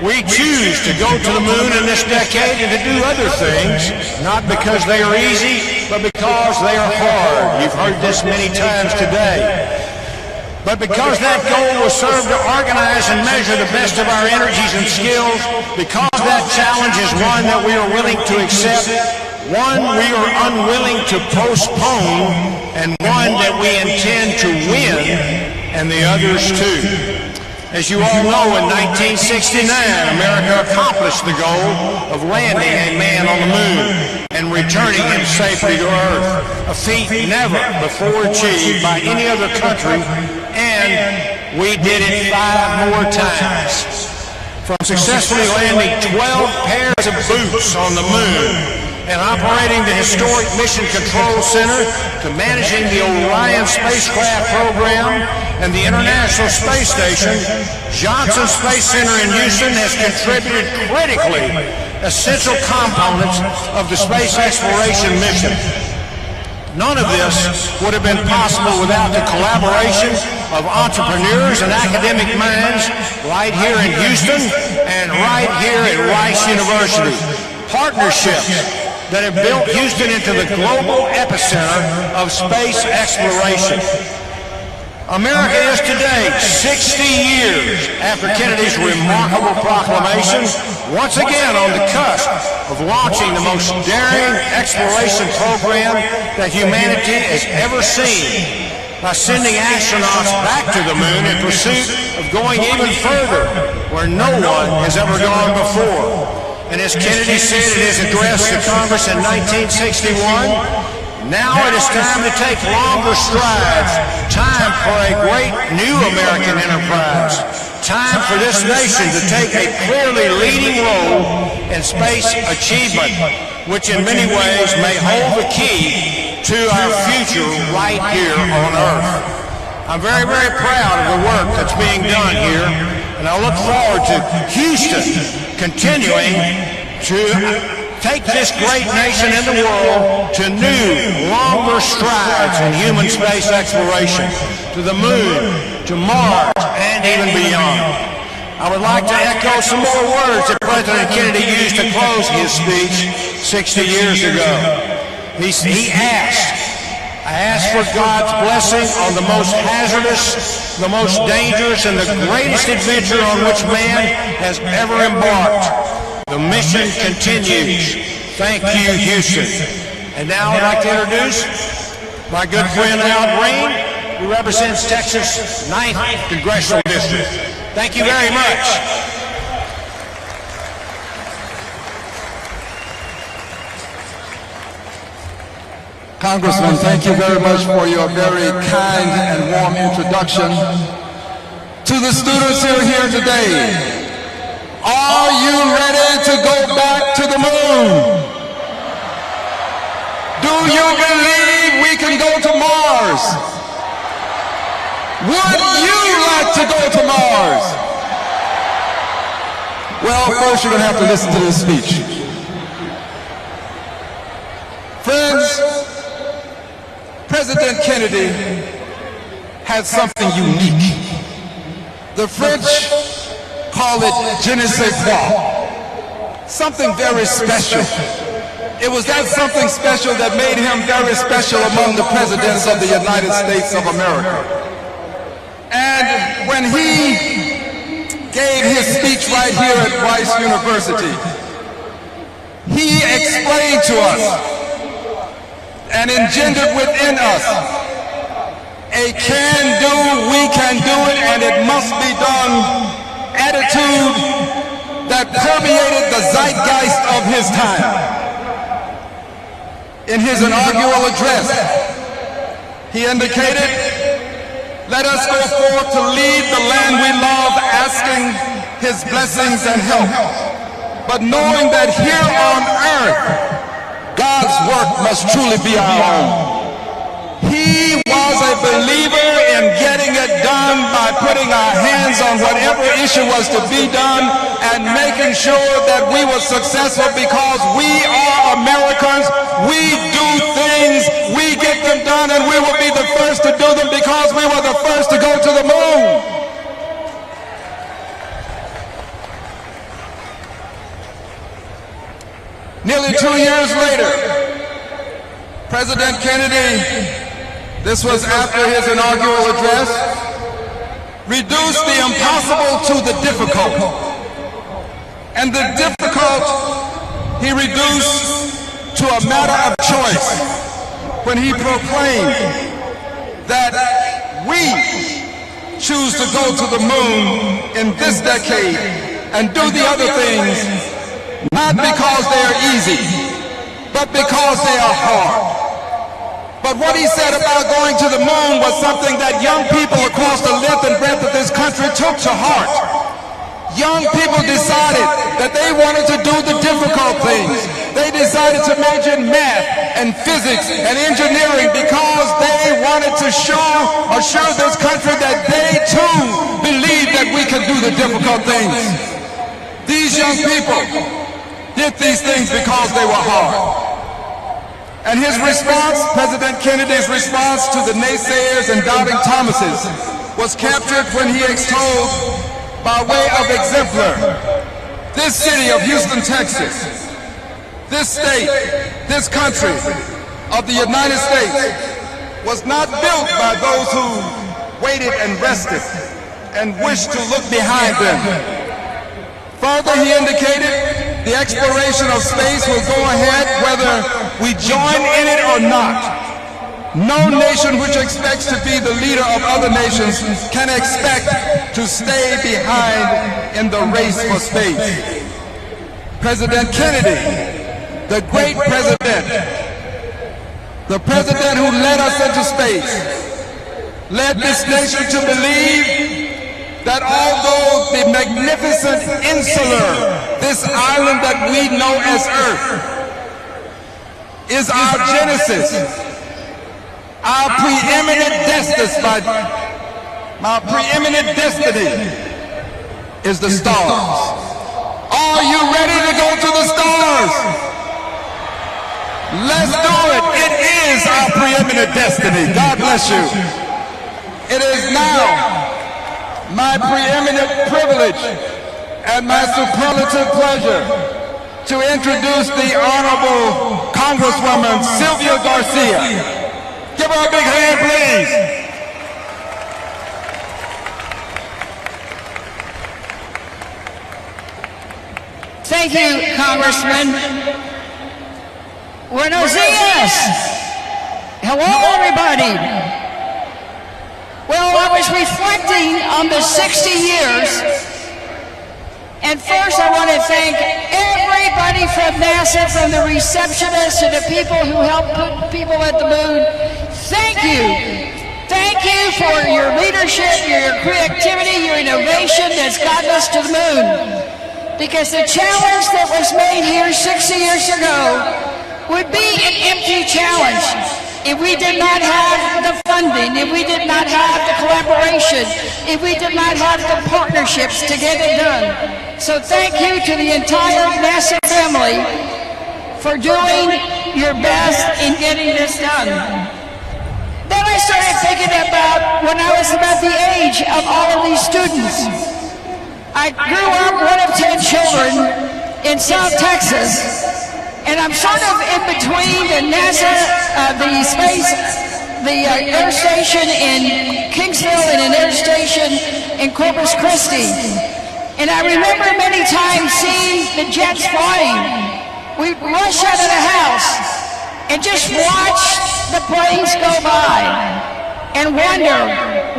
we choose to go to the moon in this decade and to do other things, not because they are easy, but because they are hard. You've heard this many times today. But because that goal will serve to organize and measure the best of our energies and skills, because that challenge is one that we are willing to accept, one we are unwilling to postpone, and one that we intend to win, and the others too. As you all know, in 1969, America accomplished the goal of landing a man on the moon and returning him safely to Earth, a feat never before achieved by any other country, and we did it 5 more times. From successfully landing 12 pairs of boots on the moon, and operating the historic Mission Control Center to managing the Orion spacecraft program and the International Space Station, Johnson Space Center in Houston has contributed critically essential components of the space exploration mission. None of this would have been possible without the collaboration of entrepreneurs and academic minds right here in Houston and right here at Rice University. Partnerships that have built Houston into the global epicenter of space exploration. America is today, 60 years after Kennedy's remarkable proclamation, once again on the cusp of launching the most daring exploration program that humanity has ever seen by sending astronauts back to the moon in pursuit of going even further where no one has ever gone before. And as Kennedy said in his address to Congress in 1961, now it is time to take longer strides, time for a great new American enterprise, time for this nation to take a clearly leading role in space achievement, which in many ways may hold the key to our future right here on Earth. I'm very, very proud of the work that's being done here, and I look forward to Houston continuing to take this great nation in the world to new, longer strides in human space exploration, to the moon, to Mars, and even beyond. I would like to echo some more words that President Kennedy used to close his speech 60 years ago. He asked, I ask for God's blessing on the most hazardous, the most dangerous, and the greatest adventure on which man has ever embarked. The mission continues. Thank you, Houston. And now I'd like to introduce my good friend Al Green, who represents Texas' 9th Congressional District. Thank you very much. Congressman, thank you very much for your very kind and warm introduction. To the students who are here today, are you ready to go back to the moon? Do you believe we can go to Mars? Would you like to go to Mars? Well, first you're going to have to listen to this speech. Friends, President Kennedy had something unique. The French call it je ne sais quoi, something very special. It was that something special that made him very special among the presidents of the United States of America. And when he gave his speech right here at Rice University, he explained to us and engendered within us a can-do, we can do it, and it must be done attitude that permeated the zeitgeist of his time. In his inaugural address, he indicated, let us go forth to lead the land we love, asking his blessings and help, but knowing that here on earth, God's work must truly be our own. He was a believer in getting it done by putting our hands on whatever issue was to be done and making sure that we were successful because we are Americans. We do things, we get them done, and we will be the first to do them because we were the first to go to the moon. Nearly 2 years later, President Kennedy, this was after his inaugural address, reduced the impossible to the difficult. And the difficult he reduced to a matter of choice when he proclaimed that we choose to go to the moon in this decade and do the other things not because they are easy, but because they are hard. But what he said about going to the moon was something that young people across the length and breadth of this country took to heart. Young people decided that they wanted to do the difficult things. They decided to major in math and physics and engineering because they wanted to assure this country that they too believe that we can do the difficult things. These young people did these things because they were hard. And his response, President Kennedy's response to the naysayers and doubting Thomases, was captured when he extolled, by way of exemplar, this city of Houston, Texas, this state, this country of the United States was not built by those who waited and rested and wished to look behind them. Further, he indicated the exploration of space will go ahead whether we join in it or not. No nation which expects to be the leader of other nations can expect to stay behind in the race for space. President Kennedy, the great president, the president who led us into space, led this nation to believe that although the magnificent insular, this island that we know as Earth, is our genesis, our preeminent destiny is the stars. Are you ready to go to the stars? Let's do it. It is our preeminent destiny. God bless you. It is now my preeminent privilege and my superlative pleasure to introduce the Honorable Congresswoman Sylvia Garcia. Give her a big hand, please. Thank you, Congressman. Buenos dias. Hello, everybody. Well, I was reflecting on the 60 years, and first I want to thank everybody from NASA, from the receptionists to the people who helped put people at the moon. Thank you. Thank you for your leadership, your creativity, your innovation that's gotten us to the moon. Because the challenge that was made here 60 years ago would be an empty challenge if we did not have the funding, if we did not have the collaboration, if we did not have the partnerships to get it done. So thank you to the entire NASA family for doing your best in getting this done. Then I started thinking about when I was about the age of all of these students. I grew up one of 10 children in South Texas, and I'm sort of in between the NASA, the air station in Kingsville and an air station in Corpus Christi. And I remember many times seeing the jets flying. We'd rush out of the house and just watch the planes go by and wonder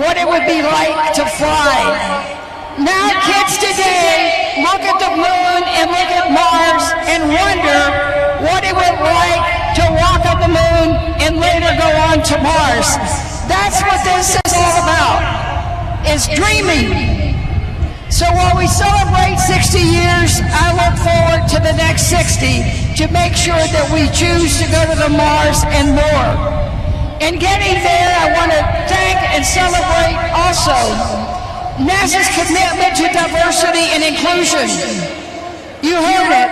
what it would be like to fly. Now kids today look at the moon and look at Mars and wonder what it would like to walk on the moon and later go on to Mars. That's what this is all about, is dreaming. So while we celebrate 60 years, I look forward to the next 60 to make sure that we choose to go to the Mars and more. In getting there, I want to thank and celebrate also NASA's commitment to diversity and inclusion. You heard it.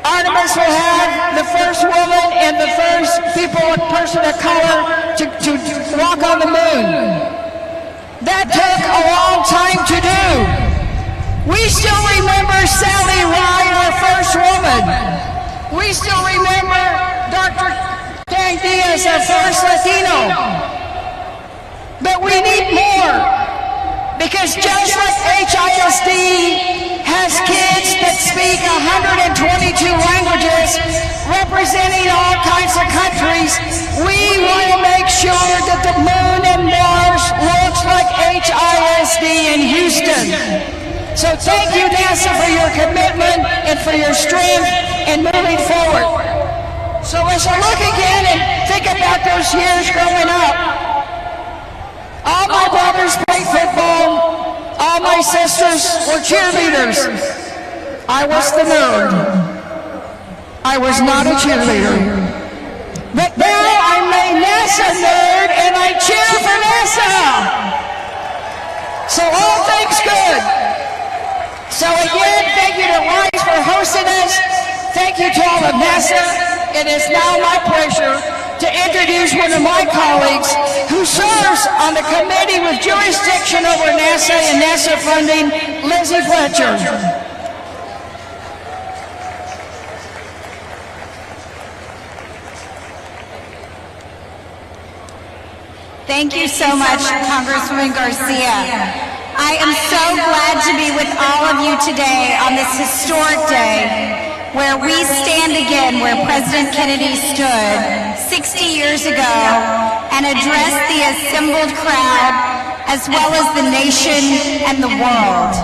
Artemis will have the first woman and the first person of color to walk on the moon. That took a long time to do. We still remember Sally Ride, our first woman. We still remember Dr. Tang Diaz, our first Latino. But we need more. Because just like HISD has kids that speak 122 languages, representing all kinds of countries, we want to make sure that the moon and Mars looks like HISD in Houston. So thank you, NASA, for your commitment and for your strength in moving forward. So as I look again and think about those years growing up, all my brothers played football. All my sisters were cheerleaders. I was the nerd. I was not a cheerleader. But now I'm a NASA nerd and I cheer for NASA. So all things good. So again, thank you to Rice for hosting us. Thank you to all of NASA. It is now my pleasure to introduce one of my colleagues who serves on the committee with jurisdiction over NASA and NASA funding, Lizzie Fletcher. Thank you so much, Congresswoman Garcia. I am so glad to be with all of you today on this historic day where we stand again where President Kennedy stood 60 years ago and addressed the assembled crowd as well as the nation and the world.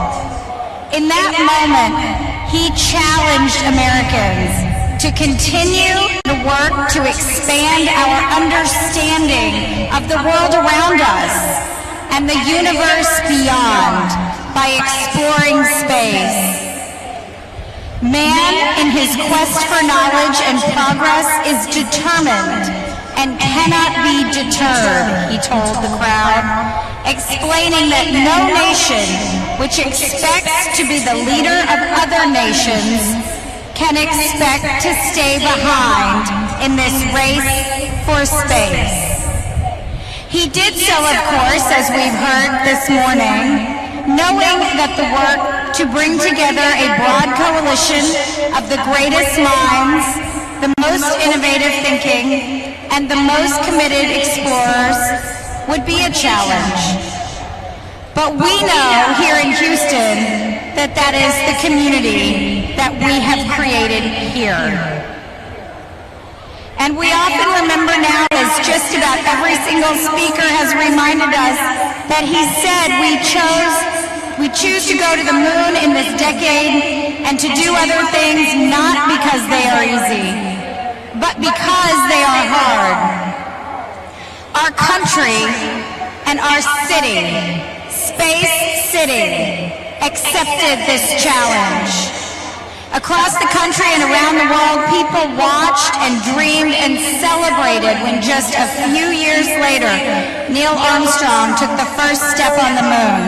In that moment, he challenged Americans to continue the work to expand our understanding of the world around us and the universe beyond by exploring space. Man, in his quest for knowledge and progress, is determined and cannot be deterred, he told the crowd, explaining that no nation which expects to be the leader of other nations can expect to stay behind in this race for space. He did so, of course, as we've heard this morning, knowing that the work to bring together a broad coalition of the greatest minds, the most innovative thinking, and the most committed explorers would be a challenge. But we know here in Houston that that is the community that we have created here. And we often remember now, as just about every single speaker has reminded us, that he said we choose to go to the moon in this decade and to do other things not because they are easy, but because they are hard. Our country and our city, Space City, accepted this challenge. Across the country and around the world, people watched and dreamed and celebrated when just a few years later, Neil Armstrong took the first step on the moon.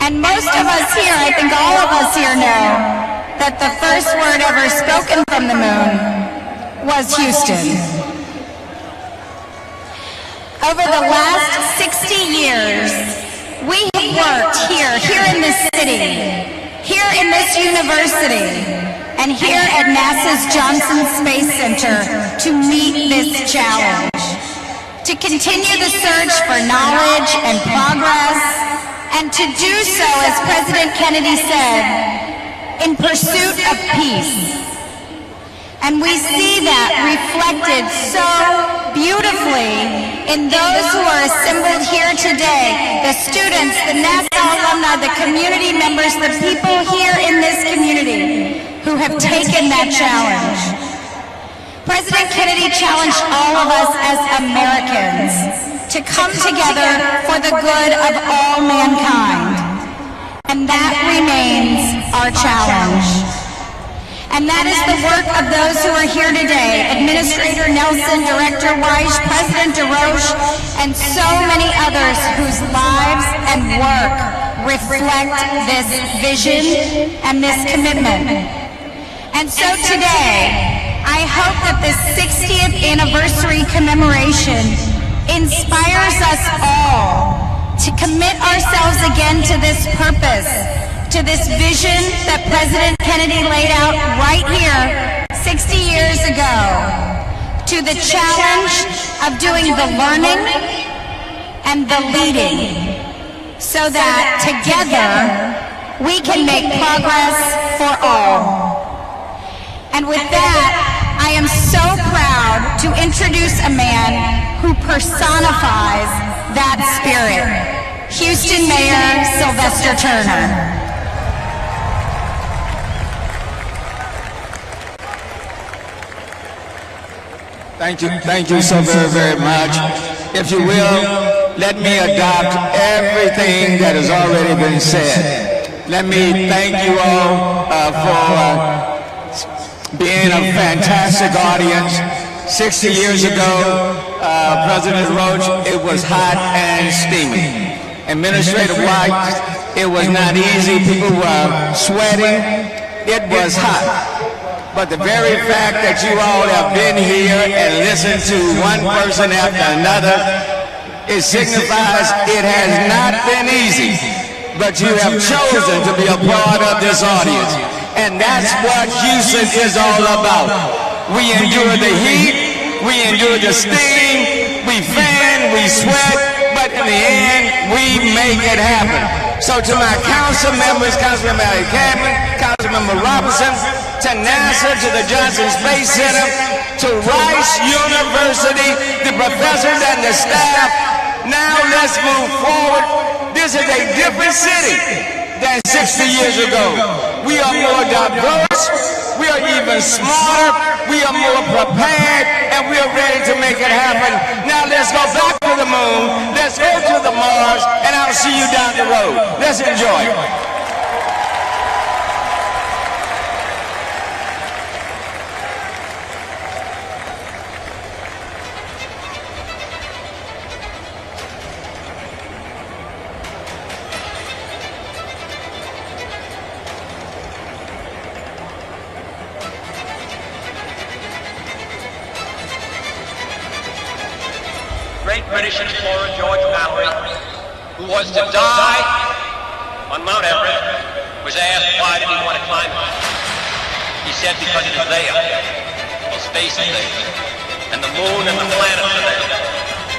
And most of us here, I think all of us here know, that the first word ever spoken from the moon was Houston. Over the last 60 years, we have worked here in this city, here in this university, and here at NASA's Johnson Space Center to meet this challenge, to continue the search for knowledge and progress, and to do so, as President Kennedy said, in pursuit of peace. And we see that reflected so beautifully in those who are assembled here today, the students, the NASA alumni, the community members, the people here in this community who have taken that challenge. President Kennedy challenged all of us as Americans to come together for the good of all mankind. And that remains our challenge. And that is the work of those who are here today, Administrator Nelson, Director Weiss, President DeRoche, and so many others whose lives and work reflect this vision and this commitment. And so today, I hope that this 60th anniversary commemoration inspires us all to commit ourselves again to this purpose, to this vision that President Kennedy laid out right here 60 years ago, to the challenge of doing the learning and the leading, so that together we can make progress for all. And with that, I am so proud to introduce a man who personifies that spirit, Houston Mayor Sylvester Turner. Thank you so very, very much. If you will, let me adopt everything that has already been said. Let me thank you all for being a fantastic audience. 60 years ago, President Roach, it was hot and steamy. Administrator White, it was not easy. People were sweating. It was hot. But the very fact that you all have been here and listened to one person after another, it signifies it has not been easy, but you have chosen to be a part of this audience. And that's what Houston is all about. We endure the heat, we endure the steam, we fan, we sweat, but in the end, we make it happen. So to my council members, Councilmember Cameron, Councilmember Robinson, to NASA, to the Johnson Space Center, to Rice University, the professors and the staff, now let's move forward. This is a different city than 60 years ago. We are more diverse, we are even smarter, we are more prepared, and we are ready to make it happen. Now let's go back to the moon, let's go to the Mars, and I'll see you down the road. Let's enjoy it. Great British explorer George Mallory, who was to die on Mount Everest, was asked why did he want to climb it. He said because it is there. Well, space is there, and the moon and the planets are there,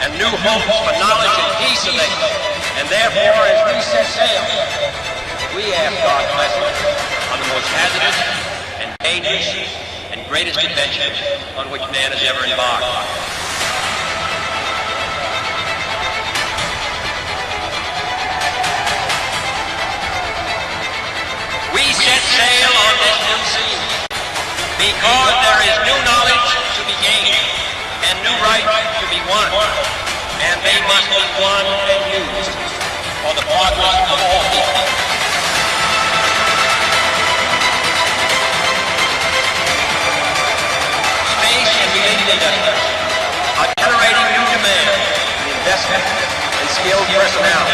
and new hopes for knowledge and peace are there. And therefore, as we set sail, we ask God's blessing on the most hazardous and dangerous and greatest adventure on which man has ever embarked. We set sail on this new scene because there is new knowledge to be gained and new rights to be won, and they must be won and used for the progress of all people. Space and related industries are generating new demand in investment and skilled personnel.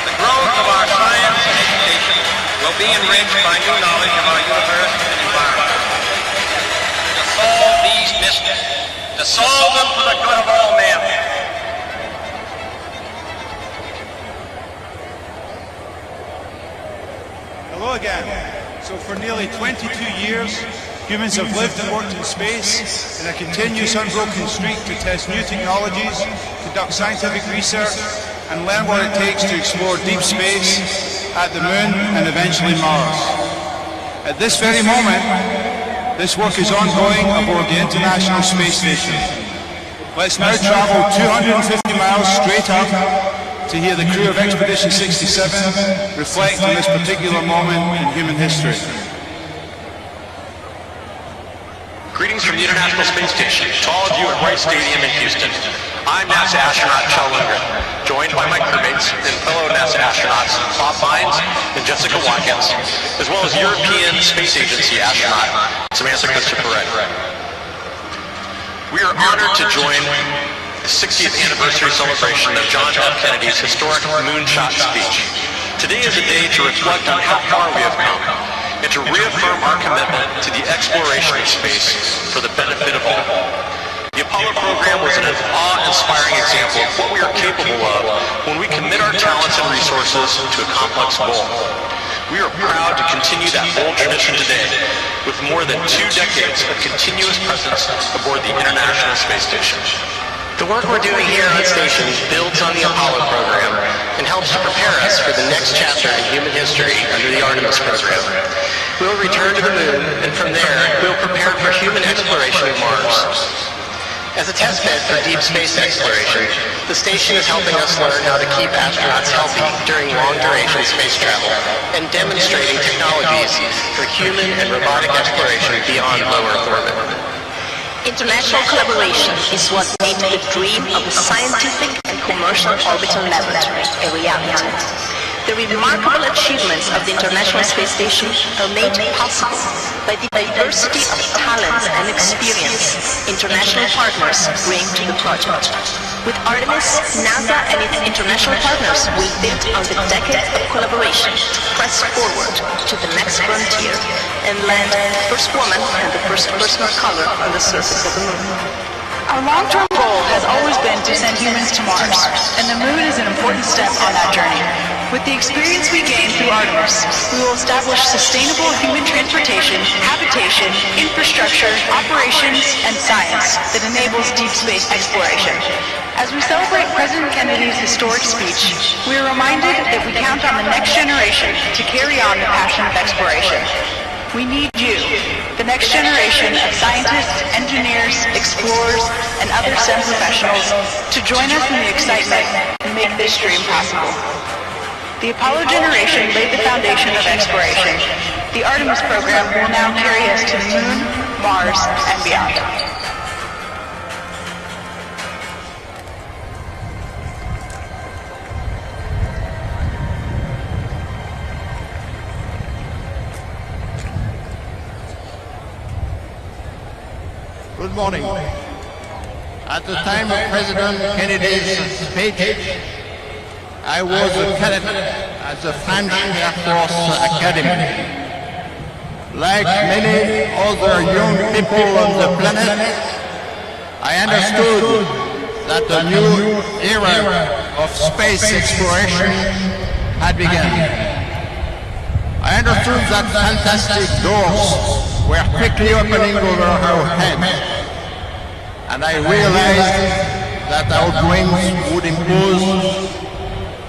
The growth of our science and education will be enriched by new knowledge of our universe and environment. To solve these mysteries, to solve them for the good of all men. Hello again. So for nearly 22 years, humans have lived and worked in space in a continuous unbroken streak to test new technologies, conduct scientific research, and learn what it takes to explore deep space, at the moon, and eventually Mars. At this very moment, this work is ongoing aboard the International Space Station. Let's now travel 250 miles straight up to hear the crew of Expedition 67 reflect on this particular moment in human history. Greetings from the International Space Station to all of you at Rice Stadium in Houston. I'm NASA astronaut Kjell Lundgren, joined by my crewmates and fellow NASA astronauts Bob Bynes and Jessica Watkins, as well as European Space Agency astronaut Samantha Christopher-Wren. We are honored to join the 60th anniversary celebration of John F. Kennedy's historic moonshot speech. Today is a day to reflect on how far we have come and to reaffirm our commitment to the exploration of space for the benefit of all. The Apollo program was an awe-inspiring example of what we are capable of when we commit our talents and resources to a complex goal. We are proud to continue that bold tradition today with more than 2 decades of continuous presence aboard the International Space Station. The work we're doing here on station builds on the Apollo program and helps to prepare us for the next chapter in human history under the Artemis program. We'll return to the moon, and from there, we'll prepare for human exploration of Mars. As a test bed for deep space exploration, the station is helping us learn how to keep astronauts healthy during long-duration space travel and demonstrating technologies for human and robotic exploration beyond low Earth orbit. International collaboration is what made the dream of a scientific and commercial orbital laboratory a reality. The remarkable achievements of the International Space Station are made possible by the diversity of talents and experience international partners bring to the project. With Artemis, NASA and its international partners will build on the decades of collaboration to press forward to the next frontier and land the first woman and the first person of color on the surface of the moon. Our long-term goal has always been to send humans to Mars, and the moon is an important step on that journey. With the experience we gained through Artemis, we will establish sustainable human transportation, habitation, infrastructure, operations, and science that enables deep space exploration. As we celebrate President Kennedy's historic speech, we are reminded that we count on the next generation to carry on the passion of exploration. We need you, the next generation of scientists, engineers, explorers, and other STEM professionals to join us in the excitement and make this dream possible. The Apollo generation laid the foundation of exploration. The Artemis program will now carry us to the moon, Mars, and beyond. Good morning. At the time of President Kennedy's speech, I was a cadet at the French Air Force Academy. Like many other young people on the planet, I understood that a new era of space exploration had begun. I understood that fantastic doors were quickly opening over our heads, and I realized that our dreams would impose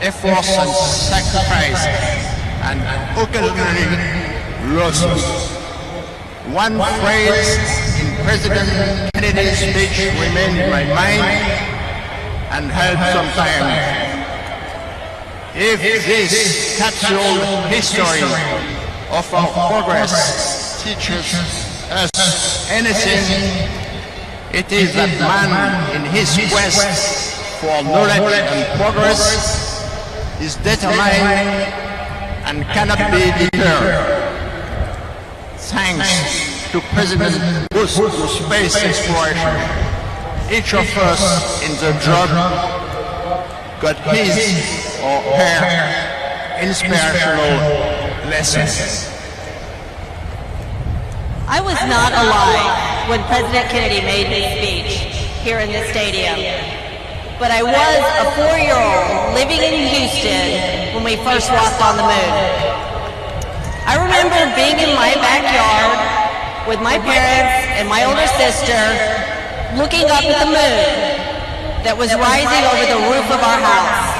efforts and sacrifice, and occasionally losses. One phrase in President Kennedy's speech remained in my mind and held some time. If this capsule history of our progress teaches us anything, it is that man in his quest for knowledge and progress is determined and cannot be deterred. Thanks to President Bush to space exploration, each of us in the job got his or her inspirational lessons. I was not alive when President Kennedy made his speech here in this stadium, but I was a 4-year-old living in Houston when we first walked on the moon. I remember being in my backyard with my parents and my older sister looking up at the moon that was rising over the roof of our house.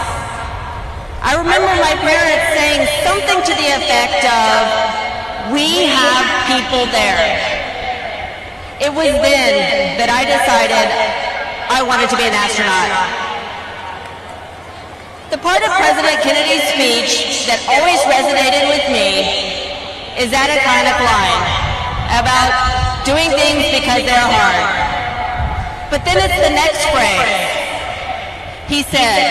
I remember my parents saying something to the effect of, "We have people there." It was then that I decided I wanted to be an astronaut. The part of President Kennedy's speech that always resonated with me is that iconic line about doing things because they're hard. But then it's the next phrase. He said,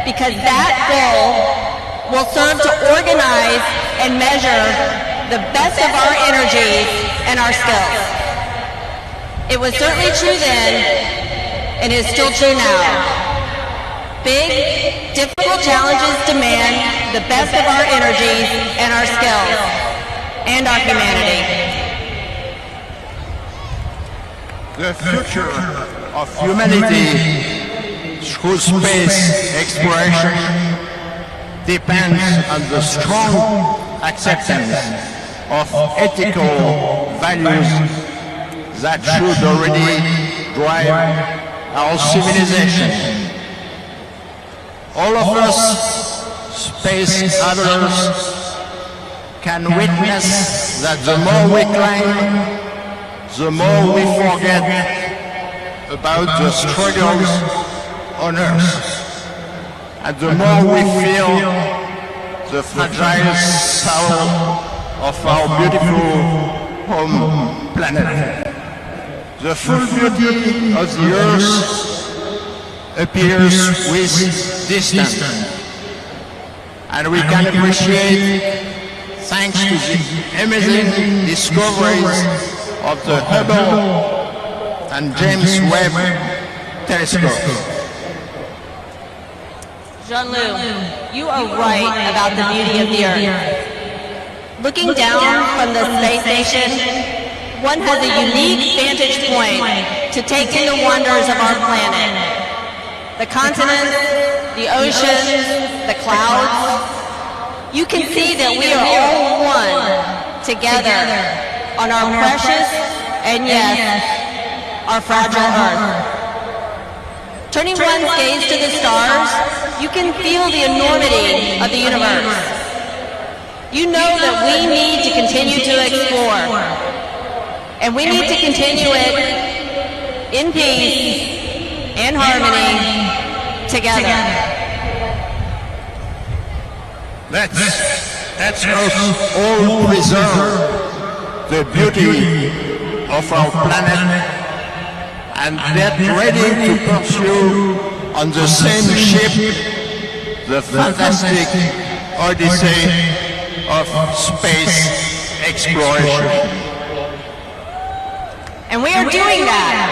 because that goal will serve to organize and measure the best of our energies and our skills. It was certainly true then, and is still true now. Big, difficult challenges demand the best of our energies and our skills, and our humanity. The future of humanity through space exploration depends on the strong acceptance of ethical values that should already drive our civilization. All of us, space travelers, can witness that the more we climb, the more we forget about the struggles on Earth, and the more we feel the fragile soul of our beautiful home planet. The full beauty of the Earth appears with distance. and we can appreciate thanks to the amazing discoveries of the Hubble and James Webb telescopes. Jean-Luc, you are right about the beauty of the Earth. Looking down from the space station, one has a unique vantage point to take in the wonders of our planet. The continents, the oceans, the clouds. You can see that we are all one together on our precious and yes, our fragile Earth. Turning one's gaze to the stars, you can feel the enormity of the universe. You know that we need to continue to explore, and we need to continue it in peace and harmony together. Let's us all preserve the beauty of our planet and get ready to pursue on the same ship the fantastic odyssey of space exploration. And we are doing that.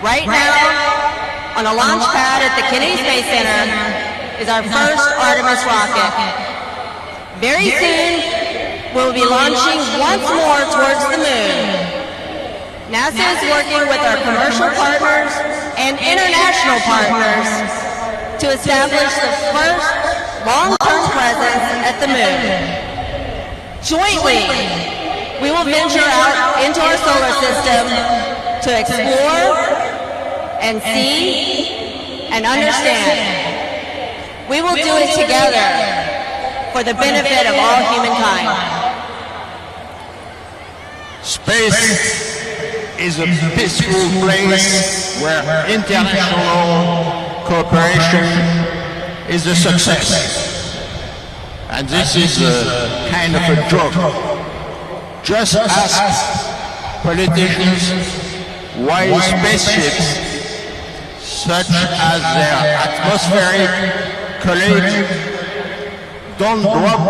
Right now, on a launch pad at the Kennedy Space Center is our first Artemis rocket. Very soon, we'll be launching once more towards the moon. NASA is working with our commercial partners and international partners to establish the first long-term presence at the moon. Jointly, we will venture out into our solar system to explore and see and understand. We will do it together for the benefit of all humankind. Space is a peaceful place where international cooperation is a success. And this is a kind of a joke. Just ask politicians why spaceships, such as their atmospheric colleagues, don't drop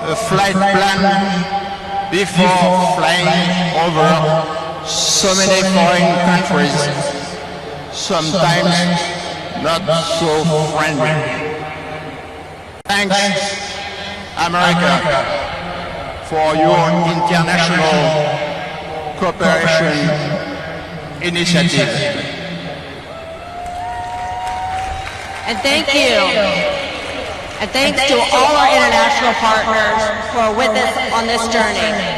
a flight plan before flying over so many foreign countries, sometimes not so friendly. Thanks, America, for your international cooperation initiative. And thank you. And thanks to all our international partners who are with us on this journey.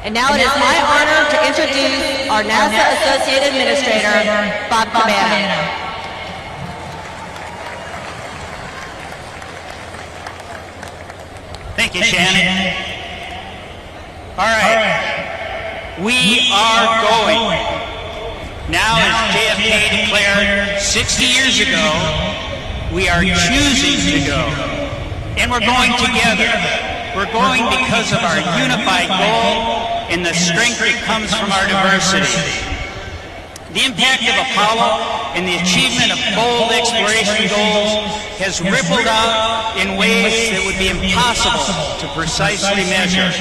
And now it is my honor to introduce our NASA Associate Administrator, Bob Cabana. Thank you, Shannon. All right. We are going. Now, as JFK declared 60 years ago, we are choosing to go. And we're going together. We're going because of our unified goal and the strength that comes from our diversity. The impact of Apollo and the achievement of bold exploration goals has rippled out in ways that would be impossible to precisely measure.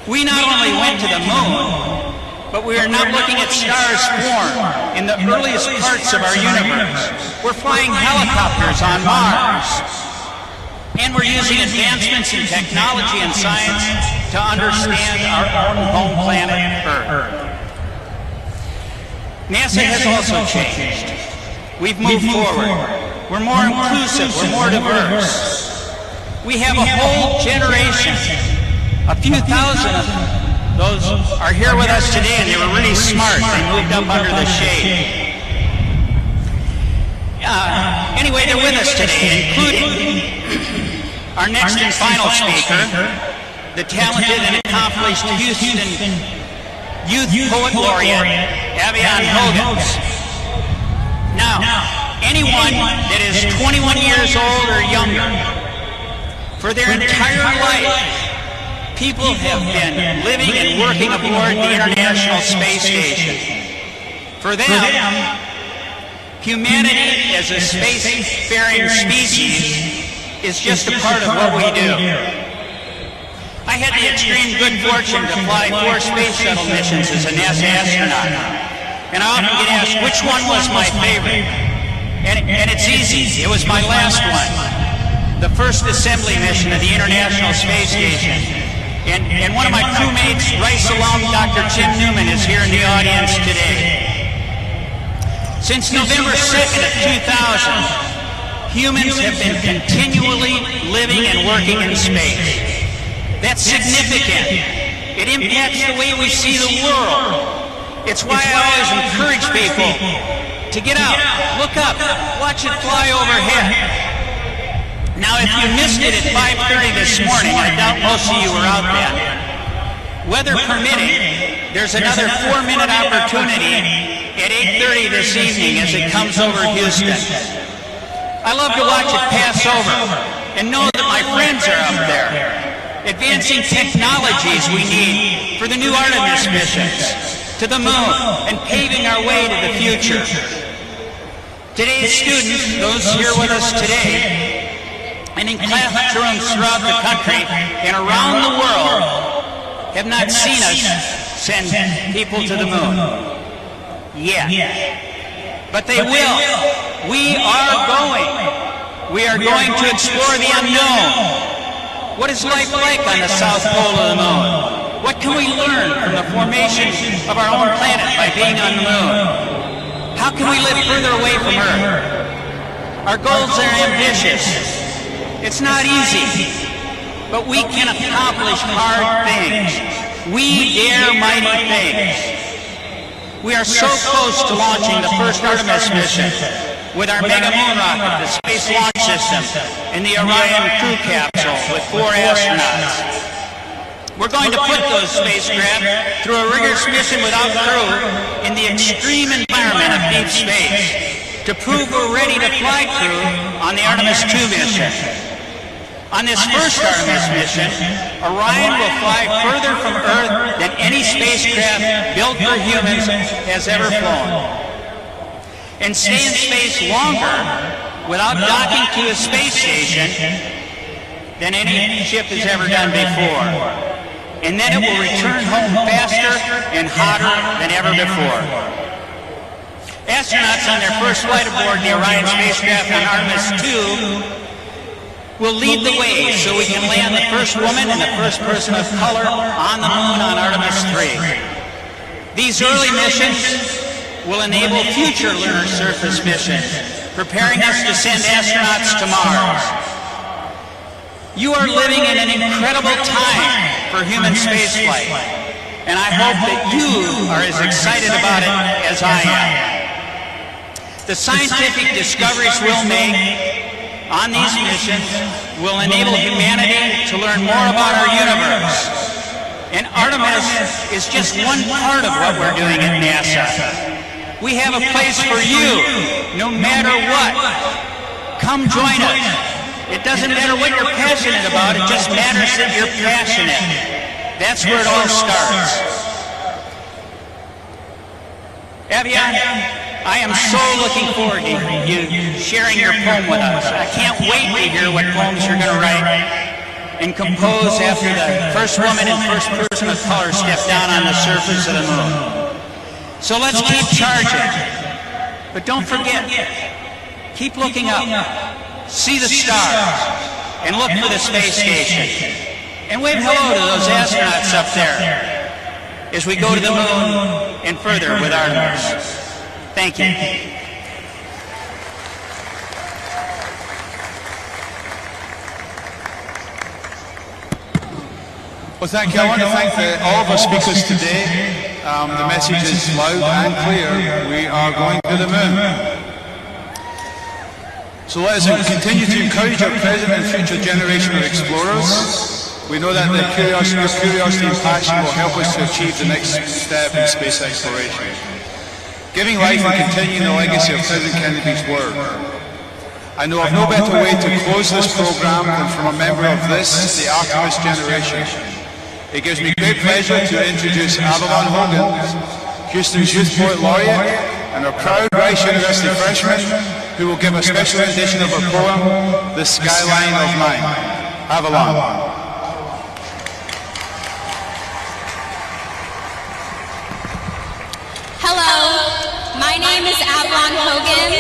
We not only went to the moon, but we are now looking at stars form in the earliest parts of our universe. We're flying helicopters on Mars. And we're using advancements in technology and science to understand our own home planet, Earth. NASA has also changed. We've moved forward. We're more inclusive. We're more diverse. We have a whole generation, a few thousand of those are here with us today, and they were really smart. They moved up under the shade. Anyway, they're with us today, including our next and final speaker, the talented and accomplished Houston Youth Poet Laureate, Avian Hogans. Now, anyone that is 21 years old or younger, for their entire life, people have been living and working aboard the International Space Station. For them, humanity as a spacefaring species is just a part of what we do. I had the extreme good fortune to fly 4 space shuttle missions as a NASA astronaut. And I often get asked, which one was my favorite? And it's easy. It was my last one. The first assembly mission of the International Space Station. And one of my crewmates, Rice alum Dr. Jim Newman, is here in the audience today. Since November 2nd of 2000, humans have been continually living and working in space. That's significant. It impacts the way we see the world. It's why I always encourage people to get out, look up, watch it fly overhead. Now, if you missed it at 5:30 this morning, I doubt most of you were out then. Weather permitting, there's another 4-minute opportunity at 8:30 this evening as it comes over Houston. I love to watch it pass over and know that my friends are up there. Advancing technologies we need for the new Artemis missions to the moon and paving our way to the future. Today's students, those here with us today, and in classrooms throughout the country and around the world, have not seen us send people to the moon yet. But they will. We are going. We are going to explore the unknown. What is life like on the south pole of the moon? What can we learn from the formation of our own planet by being on the moon? How can we live further away from Earth? Our goals are ambitious. It's not easy, but we can accomplish hard things. We dare mighty things. We are so close to launching the first Artemis mission with our Mega Moon rocket, the Space Launch System, and the Orion crew capsule with 4 astronauts. We're going to put those spacecraft through a rigorous mission without crew in the extreme environment of deep space to prove we're ready to fly crew on the Artemis II mission. On this first Artemis mission, Orion will fly further from Earth than any spacecraft built for humans has ever flown, and stay in space longer without docking to a space station than any ship has ever done before. And then it will return home faster and hotter than ever before. Astronauts on their first flight aboard the Orion spacecraft on Artemis II will lead the way so we can land the first woman and the first person of color on the moon on Artemis III. These early missions will enable future lunar surface missions, preparing us to send astronauts to Mars. You are living in an incredible time for human spaceflight, and I hope that you are as excited about it as I am. The scientific discoveries we'll make on these missions will enable humanity to learn more about our universe. And Artemis is just one part of what we're doing at NASA. We have a place for you, no matter what. Come join us. It doesn't matter what you're passionate about, it just matters that you're passionate. That's where it all starts. Evian, I am so looking forward to you sharing your poem with us. I can't wait to hear what poems you're going to write and compose after the first woman and first person of color step down on the surface of the moon. So let's keep charging. But don't forget, keep looking up, see the stars, and look for the space station. And wave hello to those astronauts up there as we go to the moon and further with Artemis. Thank you. Well, thank you. I want to thank all of our speakers today. The message is loud and clear. We are going to the moon. So let us continue to encourage our present and future generation of explorers. We know that your curiosity and passion will help us to achieve the next step in space exploration, giving life and continuing the legacy of President Kennedy's work. I know of no better way to close this program than from a member of this, the Artemis generation. It gives me great pleasure to introduce Avalon Hogan, Houston's Youth Poet Laureate, and our proud Rice University freshman, who will give a special rendition of her poem, The Skyline of Mine. Avalon. Hello, my name is Avalon Hogan.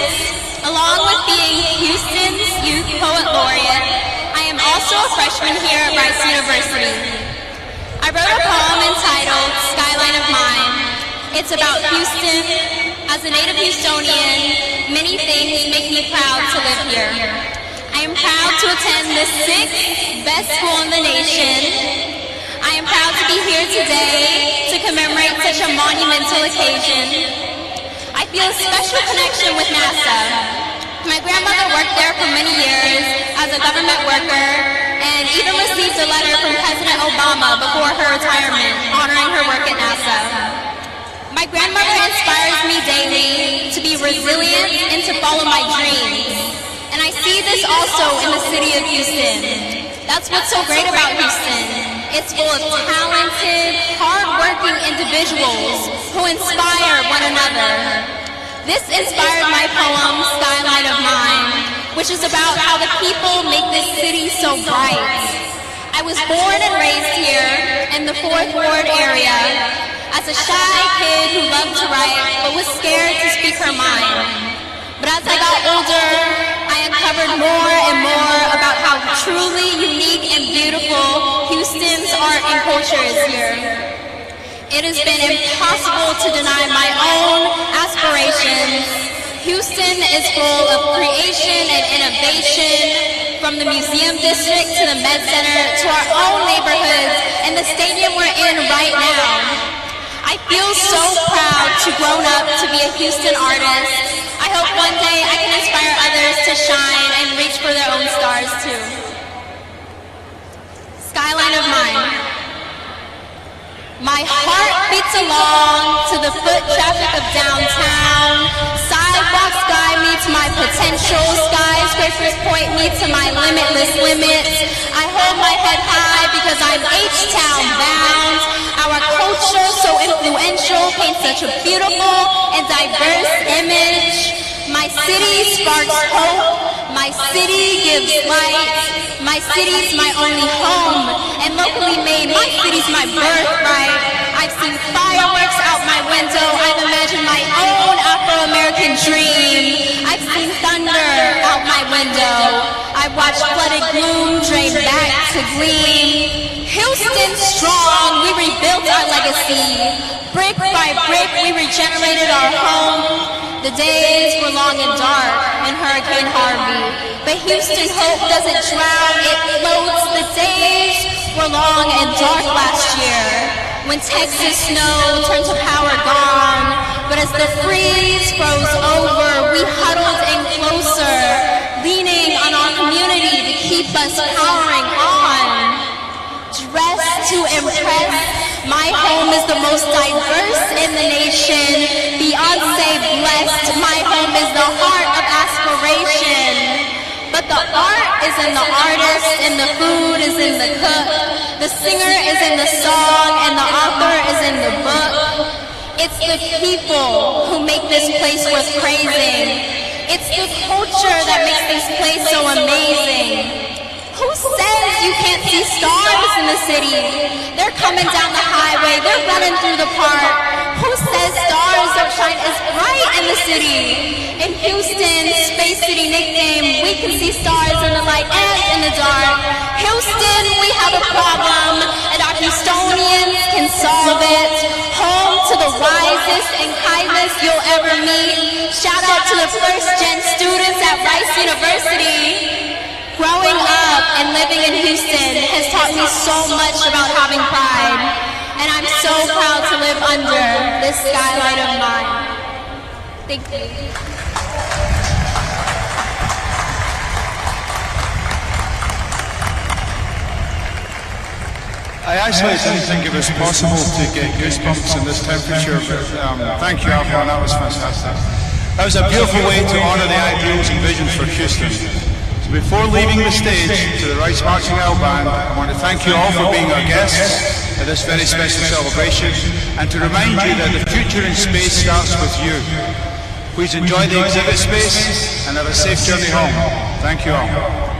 Along with being Houston's Youth Poet Laureate, I am also a freshman here at Rice University. I wrote a poem entitled Skyline of Mine. It's about Houston. As a native Houstonian, many things make me proud to live here. I am proud to attend the 6th best school in the nation. I am proud to be here today to commemorate such a monumental occasion. I feel a special connection with NASA. My grandmother worked there for many years as a government worker and even received a letter from President Obama before her retirement honoring her work at NASA. My grandmother inspires me daily to be resilient and to follow my dreams. And I see this also in the city of Houston. That's what's so great about Houston. It's full of talented, hard-working individuals who inspire one another. This inspired my poem, Skyline of Mine, which is about how the people make this city so bright. I was born and raised here in the 4th Ward area as a shy kid who loved to write but was scared to speak her mind. But as I got older, I uncovered more and more about how truly unique and beautiful Houston's art and culture is here. It has been impossible to deny my own aspirations. Houston is full of creation and innovation, from the museum district to the med center to our own neighborhoods and the stadium we're in right now. I feel so proud to grown up to be a Houston artist. I hope one day I can inspire others to shine and reach for their own stars too. Skyline of Mine. My heart beats along to the foot traffic of downtown. Sidewalks guide me to my potential. Skyscrapers point me to my limitless limits. I hold my head high because I'm H-Town bound. Our culture, so influential, paints such a beautiful and diverse image. My city sparks hope. My city gives light. My city's my only home. And locally made, my city's my birthright. I've seen fireworks out my window. I've imagined my own Afro-American dream. I've seen thunder out my window. I've watched flooded gloom drain back to gleam. Houston strong, we rebuilt our legacy. Brick by brick, we regenerated our home. The days were long and dark in Hurricane Harvey, but Houston hope doesn't drown, it floats. The days were long and dark last year, when Texas snow turned to power gone. But as the freeze froze over, we huddled in closer, leaning on our community to keep us powering on. Dressed to impress, my home is the most diverse in the nation. Beyonce blessed, my home is the heart of aspiration. But the art is in the artist, and the food is in the cook. The singer is in the song, and the author is in the book. It's the people who make this place worth praising. It's the culture that makes this place so amazing. Who says you can't see stars in the city? They're coming down the highway, they're running through the park. Who says stars don't shine as bright in the city? In Houston, Space City nickname, we can see stars in the light and in the dark. Houston, we have a problem, and our Houstonians can solve it. Home to the wisest and kindest you'll ever meet. Shout out to the first-gen students at Rice University. Growing up and living in Houston has taught me so much about having pride, and I'm so proud to live under this skyline of mine. Thank you. I actually didn't think it was possible to get goosebumps in this temperature, but thank you, Avalon, that was fantastic. That was a beautiful way to honour the ideals and visions for Houston. Before leaving the stage to the Rice Marching Owl Band, I want to thank you all for being our guests at this very special celebration, and to remind you that the future in space starts with you. Please enjoy the exhibit space and have a safe journey home. Thank you all.